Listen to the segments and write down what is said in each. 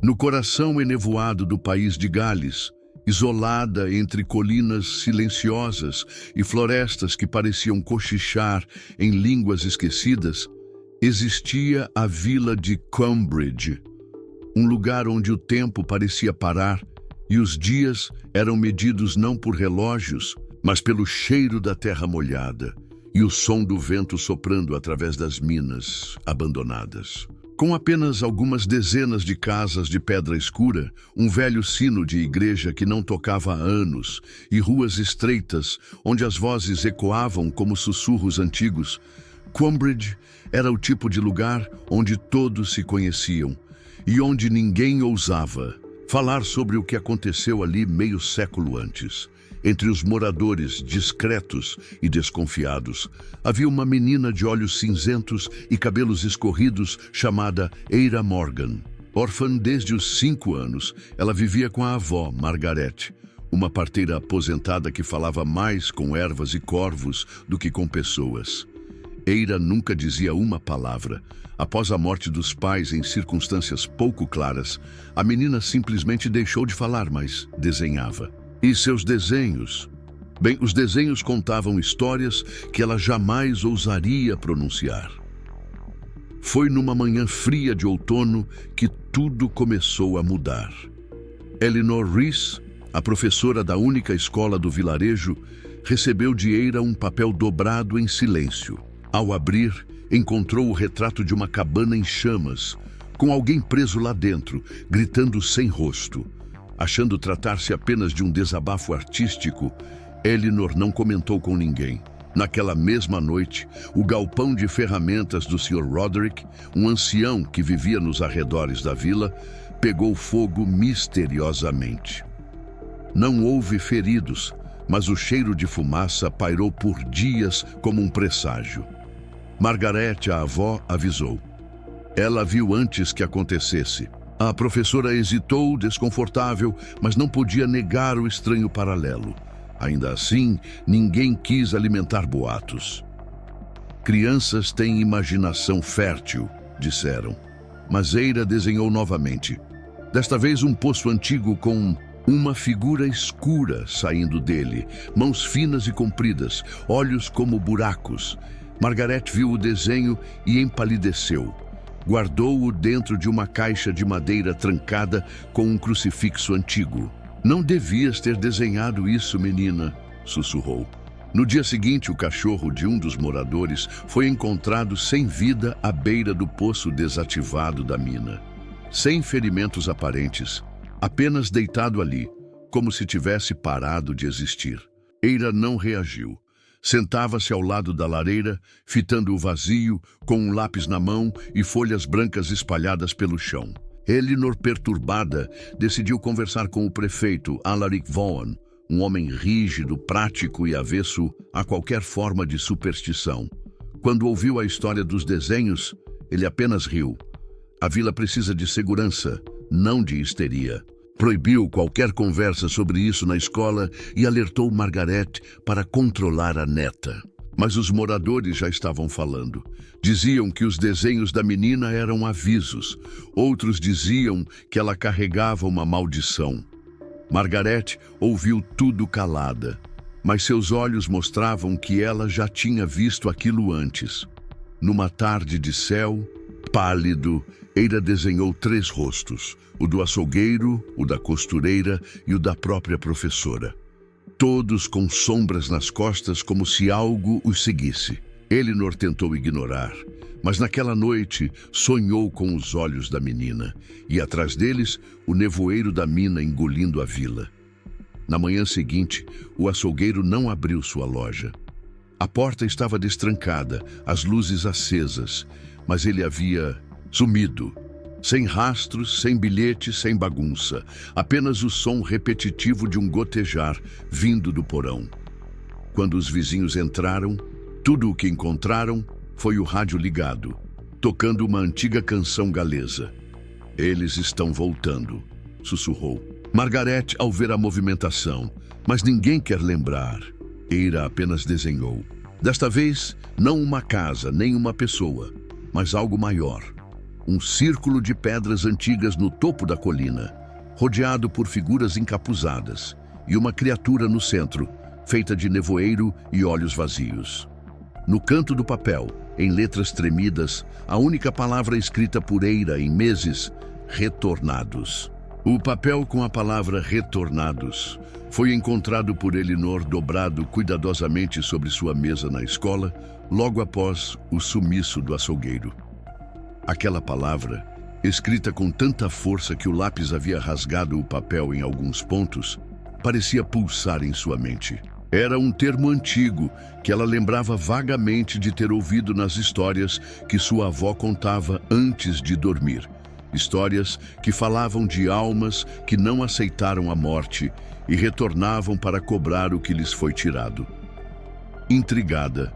No coração enevoado do país de Gales, isolada entre colinas silenciosas e florestas que pareciam cochichar em línguas esquecidas, existia a vila de Combridge, um lugar onde o tempo parecia parar e os dias eram medidos não por relógios, mas pelo cheiro da terra molhada e o som do vento soprando através das minas abandonadas. Com apenas algumas dezenas de casas de pedra escura, um velho sino de igreja que não tocava há anos e ruas estreitas onde as vozes ecoavam como sussurros antigos, Combridge era o tipo de lugar onde todos se conheciam e onde ninguém ousava falar sobre o que aconteceu ali meio século antes. Entre os moradores discretos e desconfiados, havia uma menina de olhos cinzentos e cabelos escorridos chamada Eira Morgan. Órfã desde os 5 anos, ela vivia com a avó, Margaret, uma parteira aposentada que falava mais com ervas e corvos do que com pessoas. Eira nunca dizia uma palavra. Após a morte dos pais em circunstâncias pouco claras, a menina simplesmente deixou de falar, mas desenhava. E seus desenhos? Bem, os desenhos contavam histórias que ela jamais ousaria pronunciar. Foi numa manhã fria de outono que tudo começou a mudar. Eleanor Rees, a professora da única escola do vilarejo, recebeu de Eira um papel dobrado em silêncio. Ao abrir, encontrou o retrato de uma cabana em chamas, com alguém preso lá dentro, gritando sem rosto. Achando tratar-se apenas de um desabafo artístico, Eleanor não comentou com ninguém. Naquela mesma noite, o galpão de ferramentas do Sr. Roderick, um ancião que vivia nos arredores da vila, pegou fogo misteriosamente. Não houve feridos, mas o cheiro de fumaça pairou por dias como um presságio. Margaret, a avó, avisou. Ela viu antes que acontecesse. A professora hesitou, desconfortável, mas não podia negar o estranho paralelo. Ainda assim, ninguém quis alimentar boatos. Crianças têm imaginação fértil, disseram. Mas Eira desenhou novamente. Desta vez um poço antigo com uma figura escura saindo dele, mãos finas e compridas, olhos como buracos. Margaret viu o desenho e empalideceu. Guardou-o dentro de uma caixa de madeira trancada com um crucifixo antigo. Não devias ter desenhado isso, menina, sussurrou. No dia seguinte, o cachorro de um dos moradores foi encontrado sem vida à beira do poço desativado da mina. Sem ferimentos aparentes, apenas deitado ali, como se tivesse parado de existir. Eira não reagiu. Sentava-se ao lado da lareira, fitando o vazio, com um lápis na mão e folhas brancas espalhadas pelo chão. Eleanor, perturbada, decidiu conversar com o prefeito, Alaric Vaughan, um homem rígido, prático e avesso a qualquer forma de superstição. Quando ouviu a história dos desenhos, ele apenas riu. A vila precisa de segurança, não de histeria. Proibiu qualquer conversa sobre isso na escola e alertou Margaret para controlar a neta. Mas os moradores já estavam falando. Diziam que os desenhos da menina eram avisos. Outros diziam que ela carregava uma maldição. Margaret ouviu tudo calada, mas seus olhos mostravam que ela já tinha visto aquilo antes. Numa tarde de céu, pálido, Eira desenhou 3 rostos, o do açougueiro, o da costureira e o da própria professora. Todos com sombras nas costas como se algo os seguisse. Eleanor tentou ignorar, mas naquela noite sonhou com os olhos da menina e atrás deles o nevoeiro da mina engolindo a vila. Na manhã seguinte, o açougueiro não abriu sua loja. A porta estava destrancada, as luzes acesas, mas ele havia sumido. Sem rastros, sem bilhete, sem bagunça. Apenas o som repetitivo de um gotejar vindo do porão. Quando os vizinhos entraram, tudo o que encontraram foi o rádio ligado, tocando uma antiga canção galesa. Eles estão voltando, sussurrou Margaret ao ver a movimentação, mas ninguém quer lembrar. Eira apenas desenhou. Desta vez, não uma casa, nem uma pessoa, mas algo maior. um círculo de pedras antigas no topo da colina, rodeado por figuras encapuzadas, e uma criatura no centro, feita de nevoeiro e olhos vazios. No canto do papel, em letras tremidas, a única palavra escrita por Eira em meses: retornados. O papel com a palavra retornados foi encontrado por Elinor dobrado cuidadosamente sobre sua mesa na escola, logo após o sumiço do açougueiro. Aquela palavra, escrita com tanta força que o lápis havia rasgado o papel em alguns pontos, parecia pulsar em sua mente. Era um termo antigo que ela lembrava vagamente de ter ouvido nas histórias que sua avó contava antes de dormir. Histórias que falavam de almas que não aceitaram a morte e retornavam para cobrar o que lhes foi tirado. Intrigada,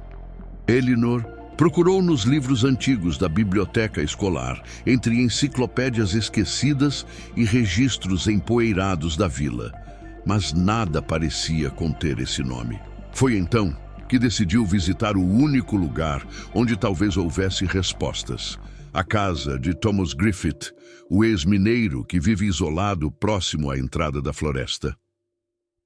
Elinor procurou nos livros antigos da biblioteca escolar, entre enciclopédias esquecidas e registros empoeirados da vila, mas nada parecia conter esse nome. Foi então que decidiu visitar o único lugar onde talvez houvesse respostas: a casa de Thomas Griffith, o ex-mineiro que vive isolado próximo à entrada da floresta.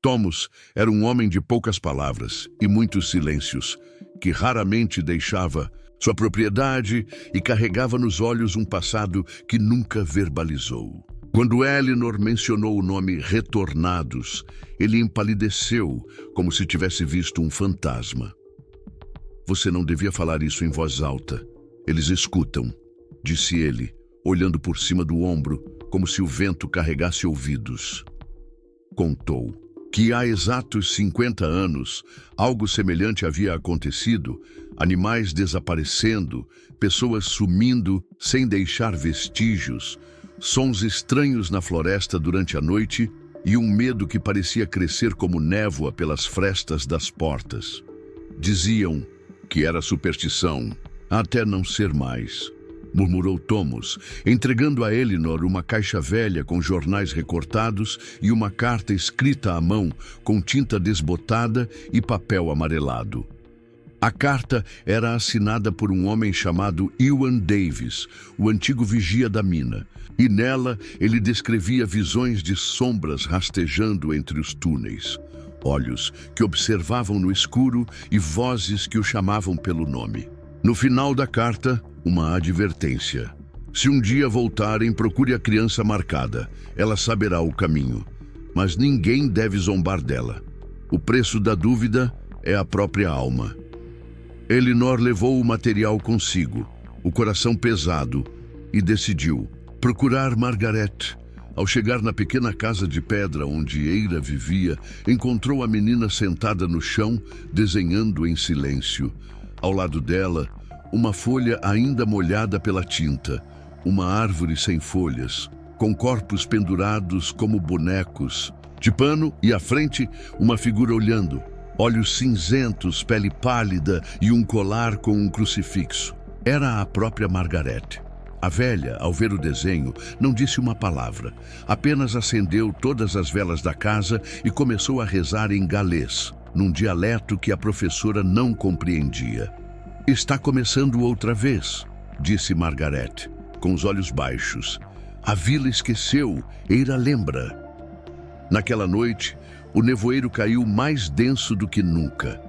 Thomas era um homem de poucas palavras e muitos silêncios, que raramente deixava sua propriedade e carregava nos olhos um passado que nunca verbalizou. Quando Elinor mencionou o nome Retornados, ele empalideceu, como se tivesse visto um fantasma. Você não devia falar isso em voz alta. Eles escutam, disse ele, olhando por cima do ombro, como se o vento carregasse ouvidos. Contou que há exatos 50 anos, algo semelhante havia acontecido, animais desaparecendo, pessoas sumindo sem deixar vestígios, sons estranhos na floresta durante a noite e um medo que parecia crescer como névoa pelas frestas das portas. Diziam que era superstição, até não ser mais, murmurou Thomas, entregando a Elinor uma caixa velha com jornais recortados e uma carta escrita à mão com tinta desbotada e papel amarelado. A carta era assinada por um homem chamado Ewan Davis, o antigo vigia da mina, e nela ele descrevia visões de sombras rastejando entre os túneis, olhos que observavam no escuro e vozes que o chamavam pelo nome. No final da carta, uma advertência: se um dia voltarem, procure a criança marcada, ela saberá o caminho, mas ninguém deve zombar dela. O preço da dúvida é a própria alma. Elinor levou o material consigo, o coração pesado, e decidiu procurar Margaret. Ao chegar na pequena casa de pedra onde Eira vivia, encontrou a menina sentada no chão, desenhando em silêncio. Ao lado dela, uma folha ainda molhada pela tinta, uma árvore sem folhas, com corpos pendurados como bonecos de pano, e à frente, uma figura olhando, olhos cinzentos, pele pálida e um colar com um crucifixo. Era a própria Margaret. A velha, ao ver o desenho, não disse uma palavra, apenas acendeu todas as velas da casa e começou a rezar em galês, num dialeto que a professora não compreendia. Está começando outra vez, disse Margaret, com os olhos baixos. A vila esqueceu, Eira lembra. Naquela noite, o nevoeiro caiu mais denso do que nunca.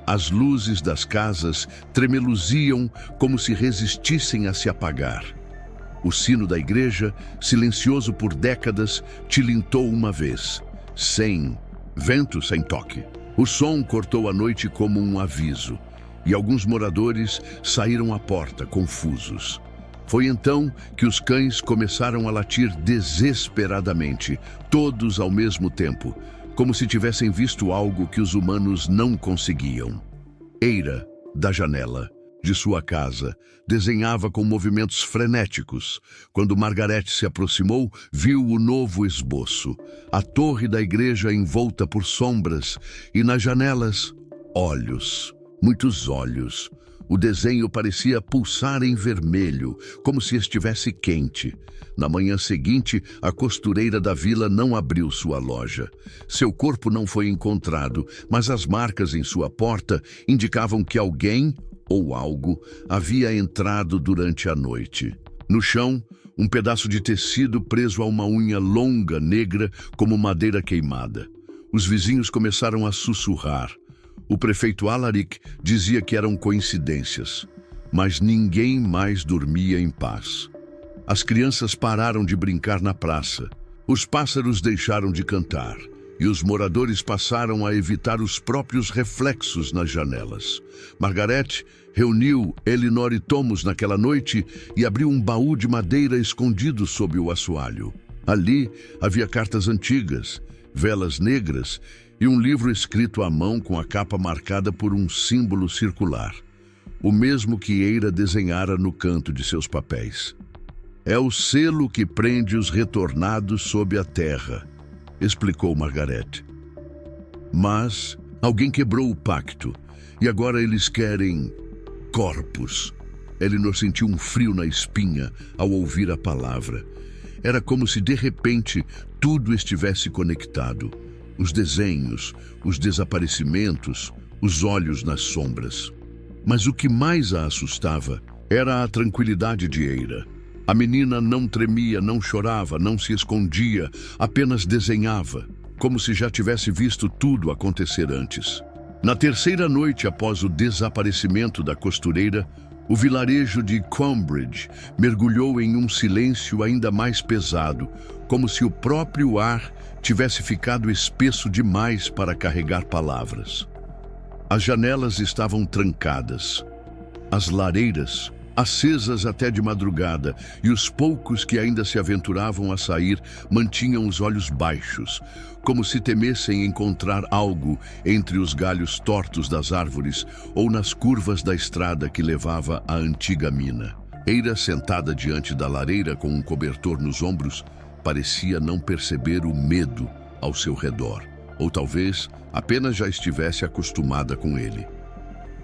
As luzes das casas tremeluziam como se resistissem a se apagar. O sino da igreja, silencioso por décadas, tilintou uma vez, sem vento, sem toque. O som cortou a noite como um aviso, e alguns moradores saíram à porta, confusos. Foi então que os cães começaram a latir desesperadamente, todos ao mesmo tempo, como se tivessem visto algo que os humanos não conseguiam. Eira, da janela de sua casa, desenhava com movimentos frenéticos. Quando Margaret se aproximou, viu o novo esboço, a torre da igreja envolta por sombras e nas janelas, olhos, muitos olhos. O desenho parecia pulsar em vermelho, como se estivesse quente. Na manhã seguinte, a costureira da vila não abriu sua loja. Seu corpo não foi encontrado, mas as marcas em sua porta indicavam que alguém ou algo havia entrado durante a noite. No chão, um pedaço de tecido preso a uma unha longa, negra, como madeira queimada. Os vizinhos começaram a sussurrar. O prefeito Alaric dizia que eram coincidências, mas ninguém mais dormia em paz. As crianças pararam de brincar na praça. Os pássaros deixaram de cantar e os moradores passaram a evitar os próprios reflexos nas janelas. Margaret reuniu Elinor e Thomas naquela noite e abriu um baú de madeira escondido sob o assoalho. Ali havia cartas antigas, velas negras e um livro escrito à mão com a capa marcada por um símbolo circular, o mesmo que Eira desenhara no canto de seus papéis. É o selo que prende os retornados sob a terra, explicou Margaret. Mas alguém quebrou o pacto e agora eles querem corpos. Elinor sentiu um frio na espinha ao ouvir a palavra. Era como se de repente tudo estivesse conectado. Os desenhos, os desaparecimentos, os olhos nas sombras. Mas o que mais a assustava era a tranquilidade de Eira. A menina não tremia, não chorava, não se escondia, apenas desenhava, como se já tivesse visto tudo acontecer antes. Na terceira noite após o desaparecimento da costureira, o vilarejo de Combridge mergulhou em um silêncio ainda mais pesado, como se o próprio ar tivesse ficado espesso demais para carregar palavras. As janelas estavam trancadas, as lareiras acesas até de madrugada, e os poucos que ainda se aventuravam a sair mantinham os olhos baixos, como se temessem encontrar algo entre os galhos tortos das árvores ou nas curvas da estrada que levava à antiga mina. Eira, sentada diante da lareira com um cobertor nos ombros, parecia não perceber o medo ao seu redor, ou talvez apenas já estivesse acostumada com ele.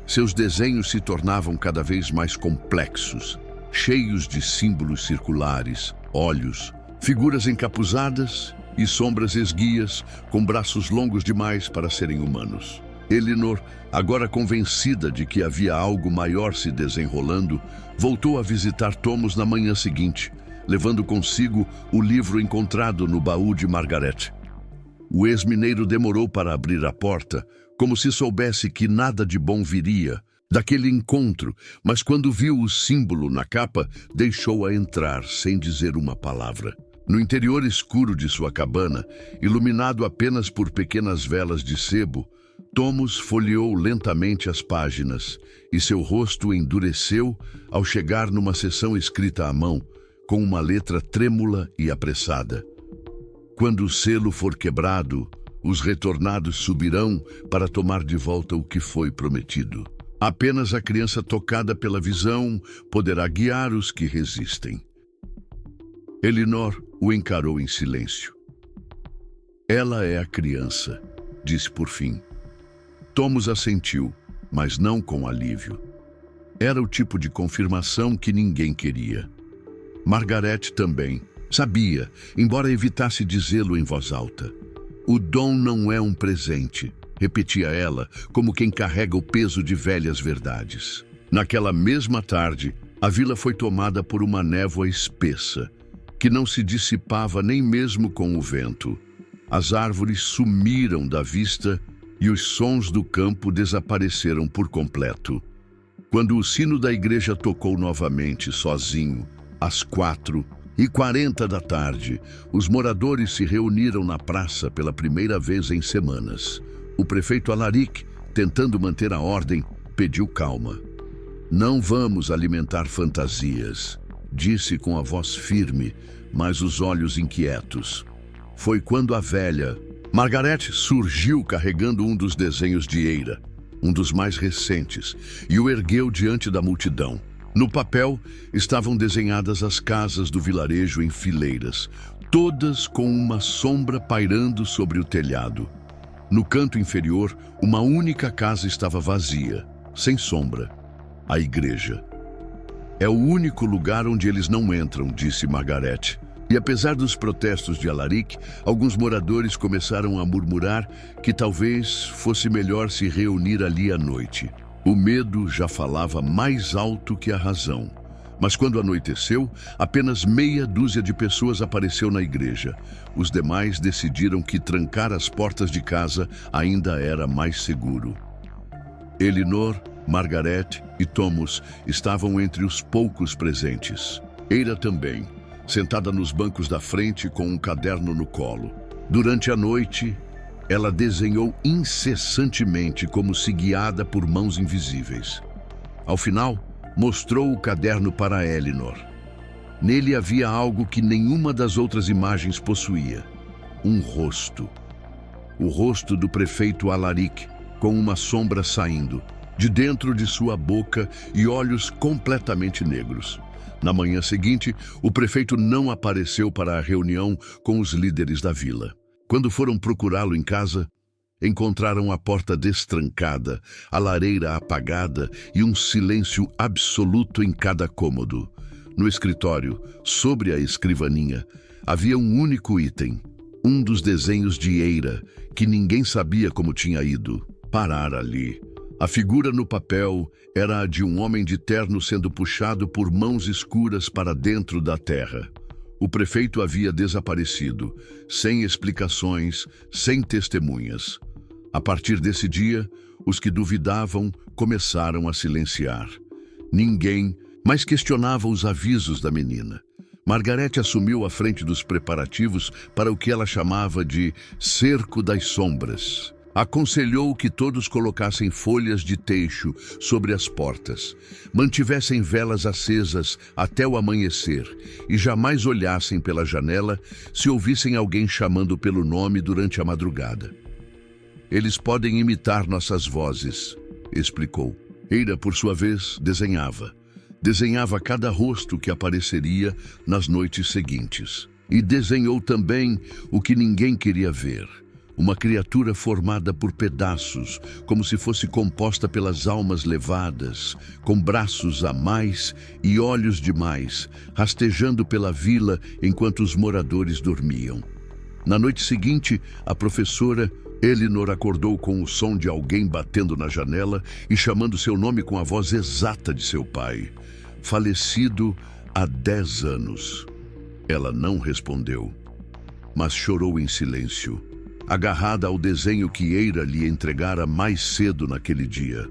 Seus desenhos se tornavam cada vez mais complexos, cheios de símbolos circulares, olhos, figuras encapuzadas e sombras esguias com braços longos demais para serem humanos. Elinor, agora convencida de que havia algo maior se desenrolando, voltou a visitar Thomas na manhã seguinte, levando consigo o livro encontrado no baú de Margaret. O ex-mineiro demorou para abrir a porta, como se soubesse que nada de bom viria daquele encontro, mas quando viu o símbolo na capa, deixou-a entrar sem dizer uma palavra. No interior escuro de sua cabana, iluminado apenas por pequenas velas de sebo, Thomas folheou lentamente as páginas e seu rosto endureceu ao chegar numa seção escrita à mão, com uma letra trêmula e apressada. Quando o selo for quebrado, os retornados subirão para tomar de volta o que foi prometido. Apenas a criança tocada pela visão poderá guiar os que resistem. Elinor o encarou em silêncio. Ela é a criança, disse por fim. Thomas assentiu, mas não com alívio. Era o tipo de confirmação que ninguém queria. Margaret também sabia, embora evitasse dizê-lo em voz alta. O dom não é um presente, repetia ela, como quem carrega o peso de velhas verdades. Naquela mesma tarde, a vila foi tomada por uma névoa espessa, que não se dissipava nem mesmo com o vento. As árvores sumiram da vista e os sons do campo desapareceram por completo. Quando o sino da igreja tocou novamente, sozinho, às 4h40 da tarde, os moradores se reuniram na praça pela primeira vez em semanas. O prefeito Alaric, tentando manter a ordem, pediu calma. Não vamos alimentar fantasias, disse com a voz firme, mas os olhos inquietos. Foi quando a velha, Margaret, surgiu carregando um dos desenhos de Eira, um dos mais recentes, e o ergueu diante da multidão. No papel estavam desenhadas as casas do vilarejo em fileiras, todas com uma sombra pairando sobre o telhado. No canto inferior, uma única casa estava vazia, sem sombra: a igreja. É o único lugar onde eles não entram, disse Margaret. E apesar dos protestos de Alaric, alguns moradores começaram a murmurar que talvez fosse melhor se reunir ali à noite. O medo já falava mais alto que a razão, Mas quando anoiteceu, apenas meia dúzia de pessoas apareceu na igreja. Os demais decidiram que trancar as portas de casa ainda era mais seguro. Elinor, Margaret e Thomas estavam entre os poucos presentes. Eira também, sentada nos bancos da frente com um caderno no colo. Durante a noite, ela desenhou incessantemente como se guiada por mãos invisíveis. Ao final, mostrou o caderno para Elinor. Nele havia algo que nenhuma das outras imagens possuía. Um rosto. O rosto do prefeito Alaric, com uma sombra saindo, de dentro de sua boca e olhos completamente negros. Na manhã seguinte, o prefeito não apareceu para a reunião com os líderes da vila. Quando foram procurá-lo em casa, encontraram a porta destrancada, a lareira apagada e um silêncio absoluto em cada cômodo. No escritório, sobre a escrivaninha, havia um único item, um dos desenhos de Eira, que ninguém sabia como tinha ido parar ali. A figura no papel era a de um homem de terno sendo puxado por mãos escuras para dentro da terra. O prefeito havia desaparecido, sem explicações, sem testemunhas. A partir desse dia, os que duvidavam começaram a silenciar. Ninguém mais questionava os avisos da menina. Margaret assumiu a frente dos preparativos para o que ela chamava de Cerco das Sombras. Aconselhou que todos colocassem folhas de teixo sobre as portas, mantivessem velas acesas até o amanhecer e jamais olhassem pela janela se ouvissem alguém chamando pelo nome durante a madrugada. Eles podem imitar nossas vozes, explicou. Eira, por sua vez, desenhava. Desenhava cada rosto que apareceria nas noites seguintes. E desenhou também o que ninguém queria ver. Uma criatura formada por pedaços, como se fosse composta pelas almas levadas, com braços a mais e olhos demais, rastejando pela vila enquanto os moradores dormiam. Na noite seguinte, a professora Elinor acordou com o som de alguém batendo na janela e chamando seu nome com a voz exata de seu pai, falecido há 10 anos. Ela não respondeu, mas chorou em silêncio, agarrada ao desenho que Eira lhe entregara mais cedo naquele dia.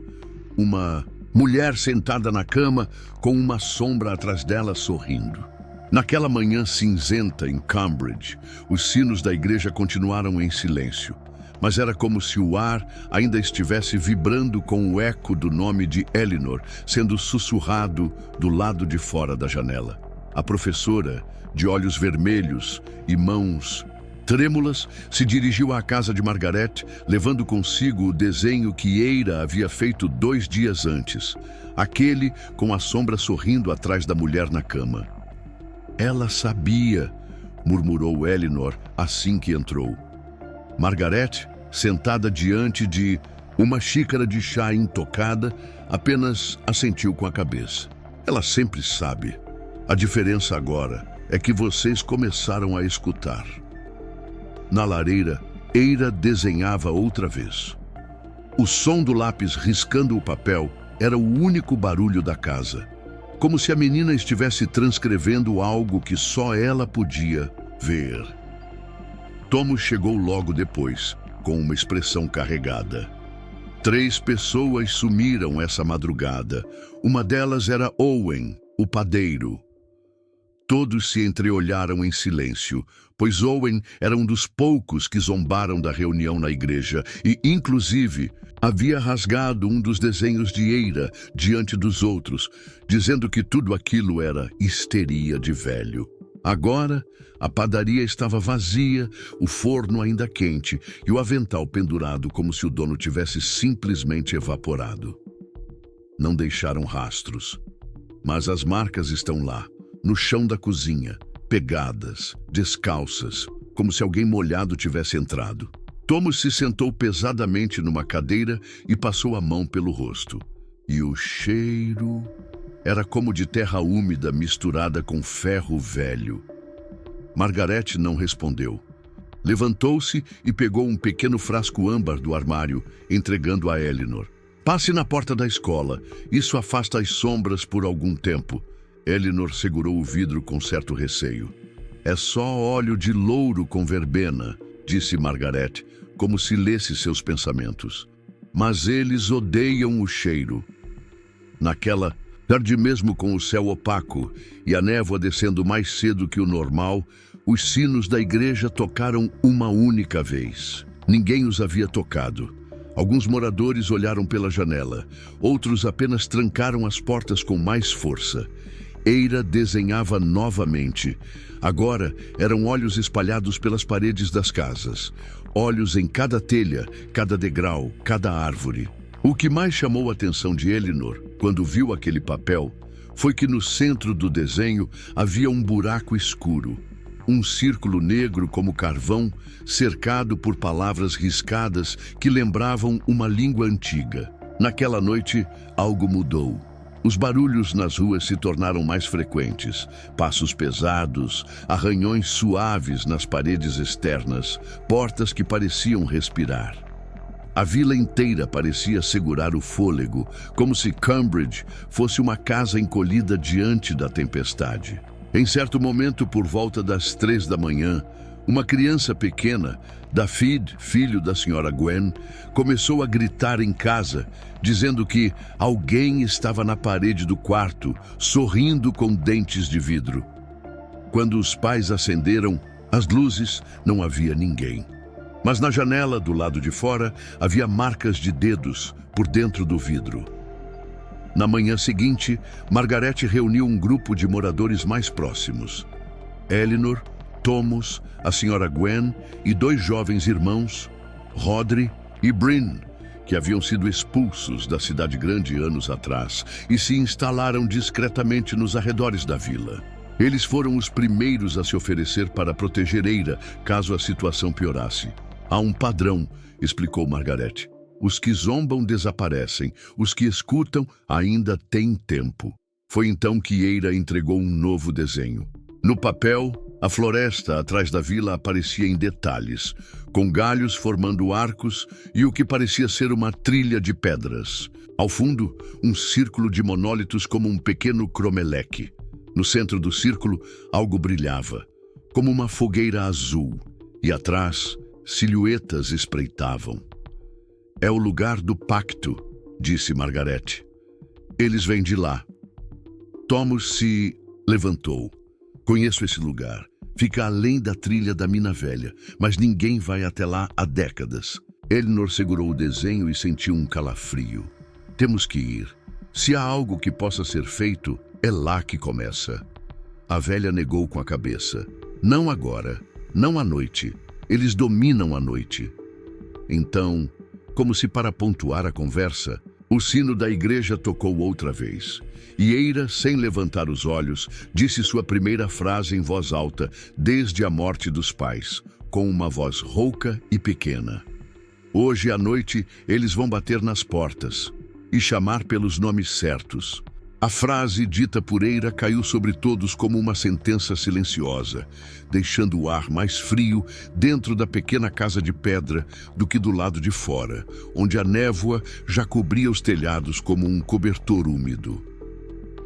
Uma mulher sentada na cama, com uma sombra atrás dela sorrindo. Naquela manhã cinzenta em Cambridge, os sinos da igreja continuaram em silêncio, mas era como se o ar ainda estivesse vibrando com o eco do nome de Elinor sendo sussurrado do lado de fora da janela. A professora, de olhos vermelhos e mãos trêmulas, se dirigiu à casa de Margaret, levando consigo o desenho que Eira havia feito 2 dias antes, aquele com a sombra sorrindo atrás da mulher na cama. Ela sabia, murmurou Elinor assim que entrou. Margaret, sentada diante de uma xícara de chá intocada, apenas assentiu com a cabeça. Ela sempre sabe. A diferença agora é que vocês começaram a escutar. Na lareira, Eira desenhava outra vez. O som do lápis riscando o papel era o único barulho da casa, como se a menina estivesse transcrevendo algo que só ela podia ver. Thomas chegou logo depois, com uma expressão carregada. 3 pessoas sumiram essa madrugada. Uma delas era Owen, o padeiro. Todos se entreolharam em silêncio, pois Owen era um dos poucos que zombaram da reunião na igreja e, inclusive, havia rasgado um dos desenhos de Eira diante dos outros, dizendo que tudo aquilo era histeria de velho. Agora, a padaria estava vazia, o forno ainda quente e o avental pendurado como se o dono tivesse simplesmente evaporado. Não deixaram rastros, mas as marcas estão lá, no chão da cozinha, pegadas, descalças, como se alguém molhado tivesse entrado. Thomas se sentou pesadamente numa cadeira e passou a mão pelo rosto. E o cheiro era como de terra úmida misturada com ferro velho. Margaret não respondeu. Levantou-se e pegou um pequeno frasco âmbar do armário, entregando a Elinor. Passe na porta da escola. Isso afasta as sombras por algum tempo. Elinor segurou o vidro com certo receio. É só óleo de louro com verbena, disse Margaret, como se lesse seus pensamentos. Mas eles odeiam o cheiro. Naquela tarde, mesmo com o céu opaco e a névoa descendo mais cedo que o normal, os sinos da igreja tocaram uma única vez. Ninguém os havia tocado. Alguns moradores olharam pela janela, outros apenas trancaram as portas com mais força. Eira desenhava novamente. Agora eram olhos espalhados pelas paredes das casas. Olhos em cada telha, cada degrau, cada árvore. O que mais chamou a atenção de Elinor, quando viu aquele papel, foi que no centro do desenho havia um buraco escuro. Um círculo negro como carvão, cercado por palavras riscadas que lembravam uma língua antiga. Naquela noite, algo mudou. Os barulhos nas ruas se tornaram mais frequentes. Passos pesados, arranhões suaves nas paredes externas, portas que pareciam respirar. A vila inteira parecia segurar o fôlego, como se Cambridge fosse uma casa encolhida diante da tempestade. Em certo momento, por volta das 3 da manhã, uma criança pequena, David, filho da senhora Gwen, começou a gritar em casa, dizendo que alguém estava na parede do quarto, sorrindo com dentes de vidro. Quando os pais acenderam as luzes, não havia ninguém. Mas na janela do lado de fora havia marcas de dedos por dentro do vidro. Na manhã seguinte, Margaret reuniu um grupo de moradores mais próximos. Elinor, Thomas, a senhora Gwen e 2 jovens irmãos, Rodri e Bryn, que haviam sido expulsos da cidade grande anos atrás e se instalaram discretamente nos arredores da vila. Eles foram os primeiros a se oferecer para proteger Eira caso a situação piorasse. Há um padrão, explicou Margaret. Os que zombam desaparecem, os que escutam ainda têm tempo. Foi então que Eira entregou um novo desenho. No papel, a floresta atrás da vila aparecia em detalhes, com galhos formando arcos e o que parecia ser uma trilha de pedras. Ao fundo, um círculo de monólitos como um pequeno cromeleque. No centro do círculo, algo brilhava, como uma fogueira azul, e atrás, silhuetas espreitavam. É o lugar do pacto, disse Margaret. Eles vêm de lá. Thomas se levantou. Conheço esse lugar. Fica além da trilha da mina velha, mas ninguém vai até lá há décadas. Elinor segurou o desenho e sentiu um calafrio. Temos que ir. Se há algo que possa ser feito, é lá que começa. A velha negou com a cabeça. Não agora, não à noite. Eles dominam a noite. Então, como se para pontuar a conversa, o sino da igreja tocou outra vez. E Eira, sem levantar os olhos, disse sua primeira frase em voz alta desde a morte dos pais, com uma voz rouca e pequena. Hoje à noite eles vão bater nas portas e chamar pelos nomes certos. A frase dita por Eira caiu sobre todos como uma sentença silenciosa, deixando o ar mais frio dentro da pequena casa de pedra do que do lado de fora, onde a névoa já cobria os telhados como um cobertor úmido.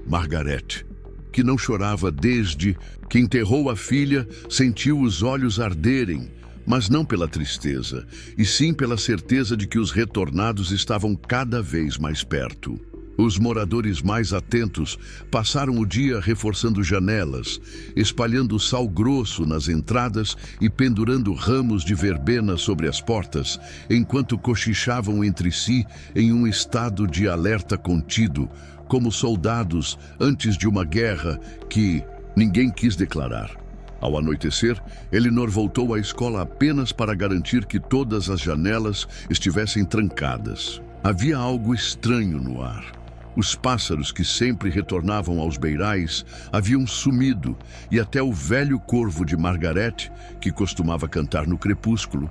Margaret, que não chorava desde que enterrou a filha, sentiu os olhos arderem, mas não pela tristeza, e sim pela certeza de que os retornados estavam cada vez mais perto. Os moradores mais atentos passaram o dia reforçando janelas, espalhando sal grosso nas entradas e pendurando ramos de verbena sobre as portas, enquanto cochichavam entre si em um estado de alerta contido, como soldados antes de uma guerra que ninguém quis declarar. Ao anoitecer, Elinor voltou à escola apenas para garantir que todas as janelas estivessem trancadas. Havia algo estranho no ar. Os pássaros que sempre retornavam aos beirais haviam sumido e até o velho corvo de Margaret, que costumava cantar no crepúsculo,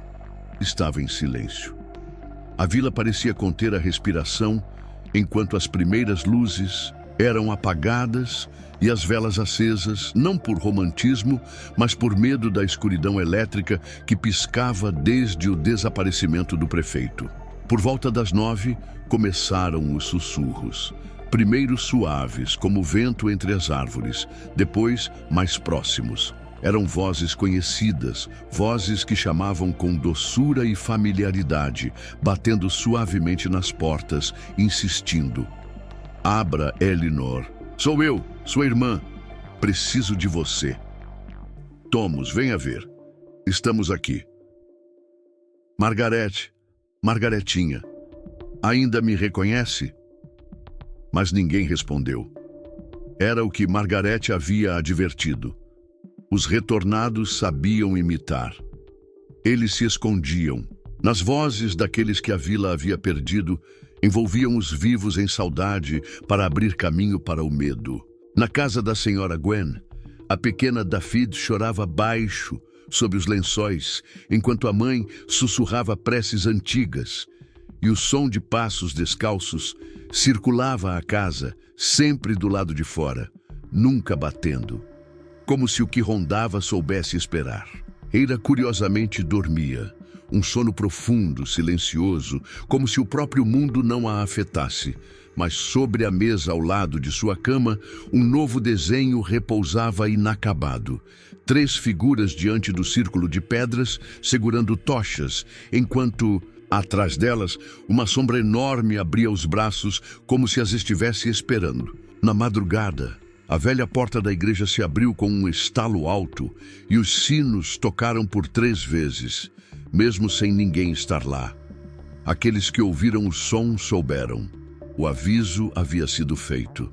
estava em silêncio. A vila parecia conter a respiração enquanto as primeiras luzes eram apagadas e as velas acesas, não por romantismo, mas por medo da escuridão elétrica que piscava desde o desaparecimento do prefeito. Por volta das 9, começaram os sussurros. Primeiro suaves, como o vento entre as árvores, depois mais próximos. Eram vozes conhecidas, vozes que chamavam com doçura e familiaridade, batendo suavemente nas portas, insistindo. Abra, Elinor. Sou eu, sua irmã. Preciso de você. Tomos, venha ver. Estamos aqui. Margaretinha, ainda me reconhece? Mas ninguém respondeu. Era o que Margarete havia advertido. Os retornados sabiam imitar. Eles se escondiam. Nas vozes daqueles que a vila havia perdido, envolviam os vivos em saudade para abrir caminho para o medo. Na casa da senhora Gwen, a pequena Dafydd chorava baixo sob os lençóis, enquanto a mãe sussurrava preces antigas, e o som de passos descalços circulava a casa, sempre do lado de fora, nunca batendo, como se o que rondava soubesse esperar. Eira curiosamente dormia, um sono profundo, silencioso, como se o próprio mundo não a afetasse. Mas sobre a mesa ao lado de sua cama, um novo desenho repousava inacabado. 3 figuras diante do círculo de pedras, segurando tochas, enquanto, atrás delas, uma sombra enorme abria os braços como se as estivesse esperando. Na madrugada, a velha porta da igreja se abriu com um estalo alto e os sinos tocaram por 3 vezes, mesmo sem ninguém estar lá. Aqueles que ouviram o som souberam. O aviso havia sido feito.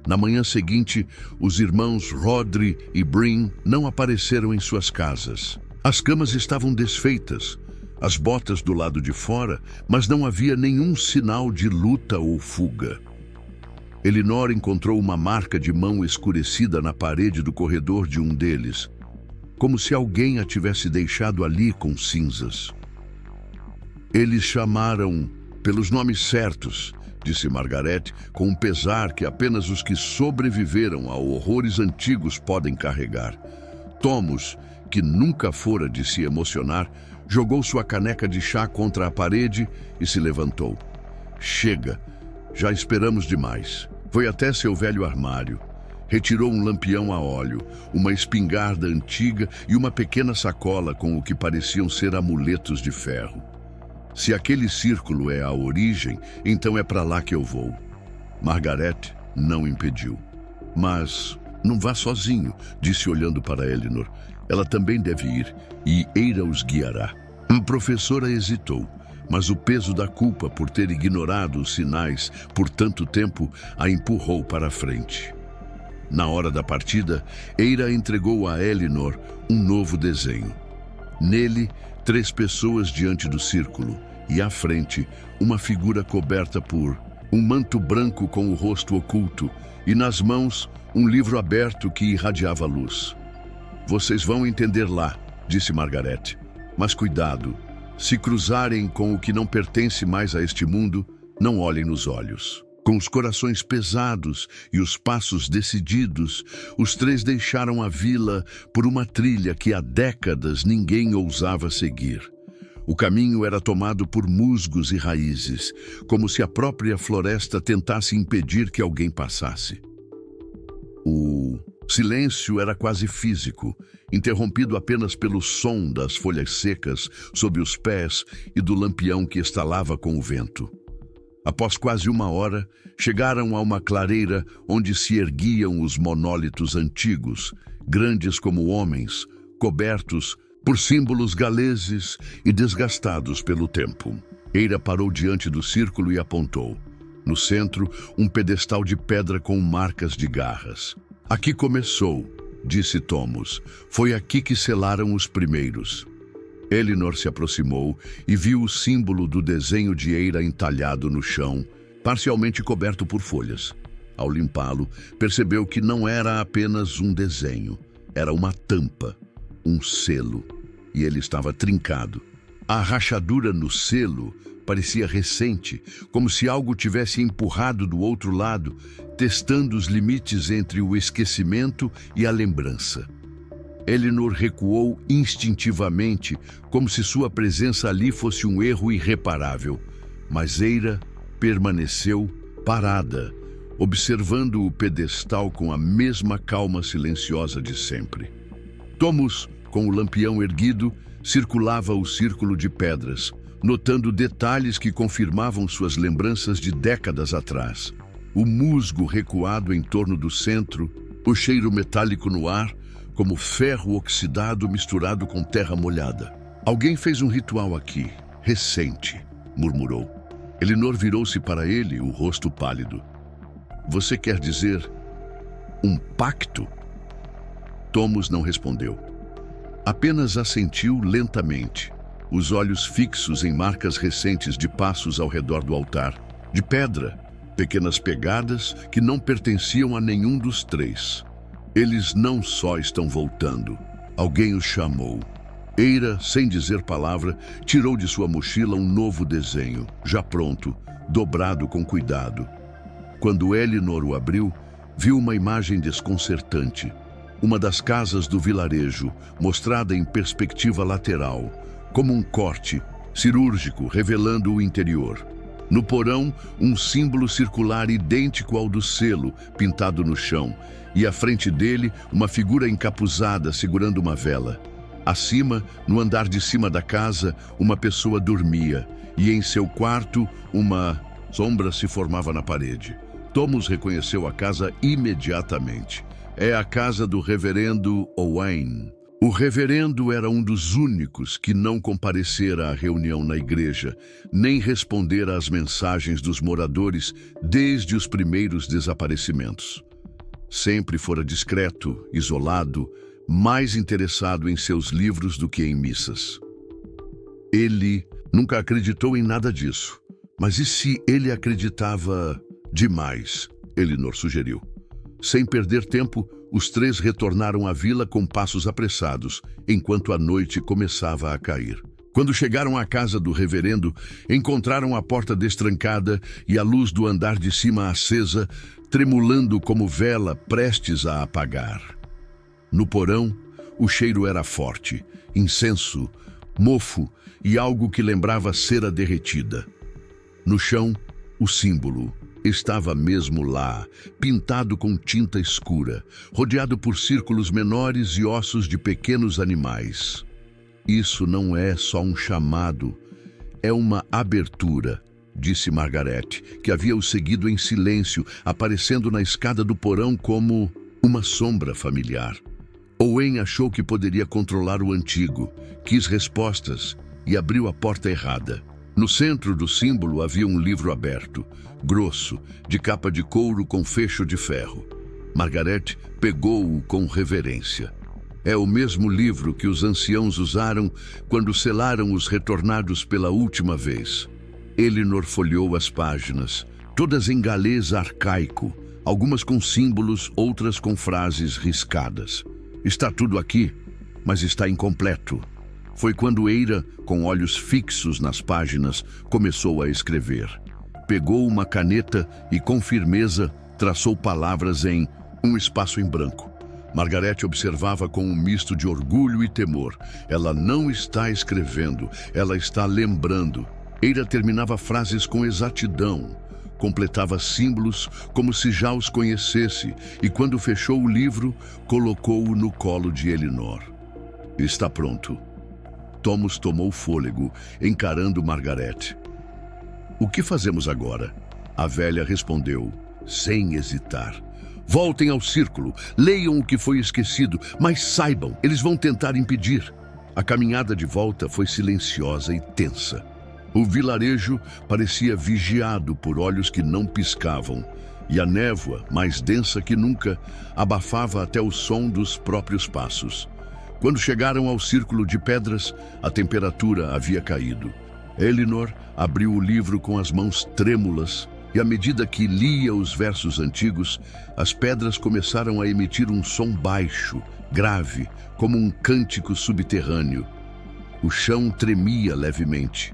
Na manhã seguinte, os irmãos Rhodri e Bryn não apareceram em suas casas. As camas estavam desfeitas, as botas do lado de fora, mas não havia nenhum sinal de luta ou fuga. Elinor encontrou uma marca de mão escurecida na parede do corredor de um deles, como se alguém a tivesse deixado ali com cinzas. Eles chamaram pelos nomes certos, disse Margarete, com um pesar que apenas os que sobreviveram a horrores antigos podem carregar. Tomos, que nunca fora de se emocionar, jogou sua caneca de chá contra a parede e se levantou. Chega, já esperamos demais. Foi até seu velho armário. Retirou um lampião a óleo, uma espingarda antiga e uma pequena sacola com o que pareciam ser amuletos de ferro. Se aquele círculo é a origem, então é para lá que eu vou. Margarete não impediu. Mas não vá sozinho, disse olhando para Elinor. Ela também deve ir, e Eira os guiará. A professora hesitou, mas o peso da culpa por ter ignorado os sinais por tanto tempo a empurrou para a frente. Na hora da partida, Eira entregou a Elinor um novo desenho. Nele, 3 pessoas diante do círculo, e à frente, uma figura coberta por um manto branco com o rosto oculto, e nas mãos, um livro aberto que irradiava luz. Vocês vão entender lá, disse Margarete. Mas cuidado, se cruzarem com o que não pertence mais a este mundo, não olhem nos olhos. Com os corações pesados e os passos decididos, os 3 deixaram a vila por uma trilha que há décadas ninguém ousava seguir. O caminho era tomado por musgos e raízes, como se a própria floresta tentasse impedir que alguém passasse. O silêncio era quase físico, interrompido apenas pelo som das folhas secas sob os pés e do lampião que estalava com o vento. Após quase 1 hora, chegaram a uma clareira onde se erguiam os monólitos antigos, grandes como homens, cobertos por símbolos galeses e desgastados pelo tempo. Eira parou diante do círculo e apontou. No centro, um pedestal de pedra com marcas de garras. Aqui começou, disse Tomos. Foi aqui que selaram os primeiros. Elinor se aproximou e viu o símbolo do desenho de Eira entalhado no chão, parcialmente coberto por folhas. Ao limpá-lo, percebeu que não era apenas um desenho, era uma tampa, um selo, e ele estava trincado. A rachadura no selo parecia recente, como se algo tivesse empurrado do outro lado, testando os limites entre o esquecimento e a lembrança. Elinor recuou instintivamente, como se sua presença ali fosse um erro irreparável, mas Eira permaneceu parada, observando o pedestal com a mesma calma silenciosa de sempre. Thomas, com o lampião erguido, circulava o círculo de pedras, notando detalhes que confirmavam suas lembranças de décadas atrás. O musgo recuado em torno do centro, o cheiro metálico no ar, como ferro oxidado misturado com terra molhada. Alguém fez um ritual aqui, recente, murmurou. Elinor virou-se para ele, o rosto pálido. Você quer dizer um pacto? Thomas não respondeu. Apenas assentiu lentamente, os olhos fixos em marcas recentes de passos ao redor do altar, de pedra, pequenas pegadas que não pertenciam a nenhum dos três. Eles não só estão voltando. Alguém os chamou. Eira, sem dizer palavra, tirou de sua mochila um novo desenho, já pronto, dobrado com cuidado. Quando Elinor o abriu, viu uma imagem desconcertante. Uma das casas do vilarejo, mostrada em perspectiva lateral, como um corte cirúrgico revelando o interior. No porão, um símbolo circular idêntico ao do selo, pintado no chão, e à frente dele, uma figura encapuzada segurando uma vela. Acima, no andar de cima da casa, uma pessoa dormia, e em seu quarto, uma sombra se formava na parede. Thomas reconheceu a casa imediatamente. É a casa do reverendo Owain. O reverendo era um dos únicos que não comparecera à reunião na igreja, nem respondera às mensagens dos moradores desde os primeiros desaparecimentos. Sempre fora discreto, isolado, mais interessado em seus livros do que em missas. Ele nunca acreditou em nada disso. Mas e se ele acreditava demais? Elinor sugeriu. Sem perder tempo, os três retornaram à vila com passos apressados, enquanto a noite começava a cair. Quando chegaram à casa do reverendo, encontraram a porta destrancada e a luz do andar de cima acesa, tremulando como vela prestes a apagar. No porão, o cheiro era forte, incenso, mofo e algo que lembrava cera derretida. No chão, o símbolo estava mesmo lá, pintado com tinta escura, rodeado por círculos menores e ossos de pequenos animais. Isso não é só um chamado, é uma abertura, disse Margaret, que havia o seguido em silêncio, aparecendo na escada do porão como uma sombra familiar. Owain achou que poderia controlar o antigo, quis respostas e abriu a porta errada. No centro do símbolo havia um livro aberto, grosso, de capa de couro com fecho de ferro. Margaret pegou-o com reverência. É o mesmo livro que os anciãos usaram quando selaram os retornados pela última vez. Elinor folheou as páginas, todas em galês arcaico, algumas com símbolos, outras com frases riscadas. Está tudo aqui, mas está incompleto. Foi quando Eira, com olhos fixos nas páginas, começou a escrever. Pegou uma caneta e, com firmeza, traçou palavras em um espaço em branco. Margaret observava com um misto de orgulho e temor. Ela não está escrevendo, ela está lembrando. Eira terminava frases com exatidão, completava símbolos como se já os conhecesse e, quando fechou o livro, colocou-o no colo de Elinor. Está pronto. Thomas tomou fôlego, encarando Margaret. O que fazemos agora? A velha respondeu, sem hesitar. Voltem ao círculo, leiam o que foi esquecido, mas saibam, eles vão tentar impedir. A caminhada de volta foi silenciosa e tensa. O vilarejo parecia vigiado por olhos que não piscavam, e a névoa, mais densa que nunca, abafava até o som dos próprios passos. Quando chegaram ao círculo de pedras, a temperatura havia caído. Elinor abriu o livro com as mãos trêmulas, e à medida que lia os versos antigos, as pedras começaram a emitir um som baixo, grave, como um cântico subterrâneo. O chão tremia levemente.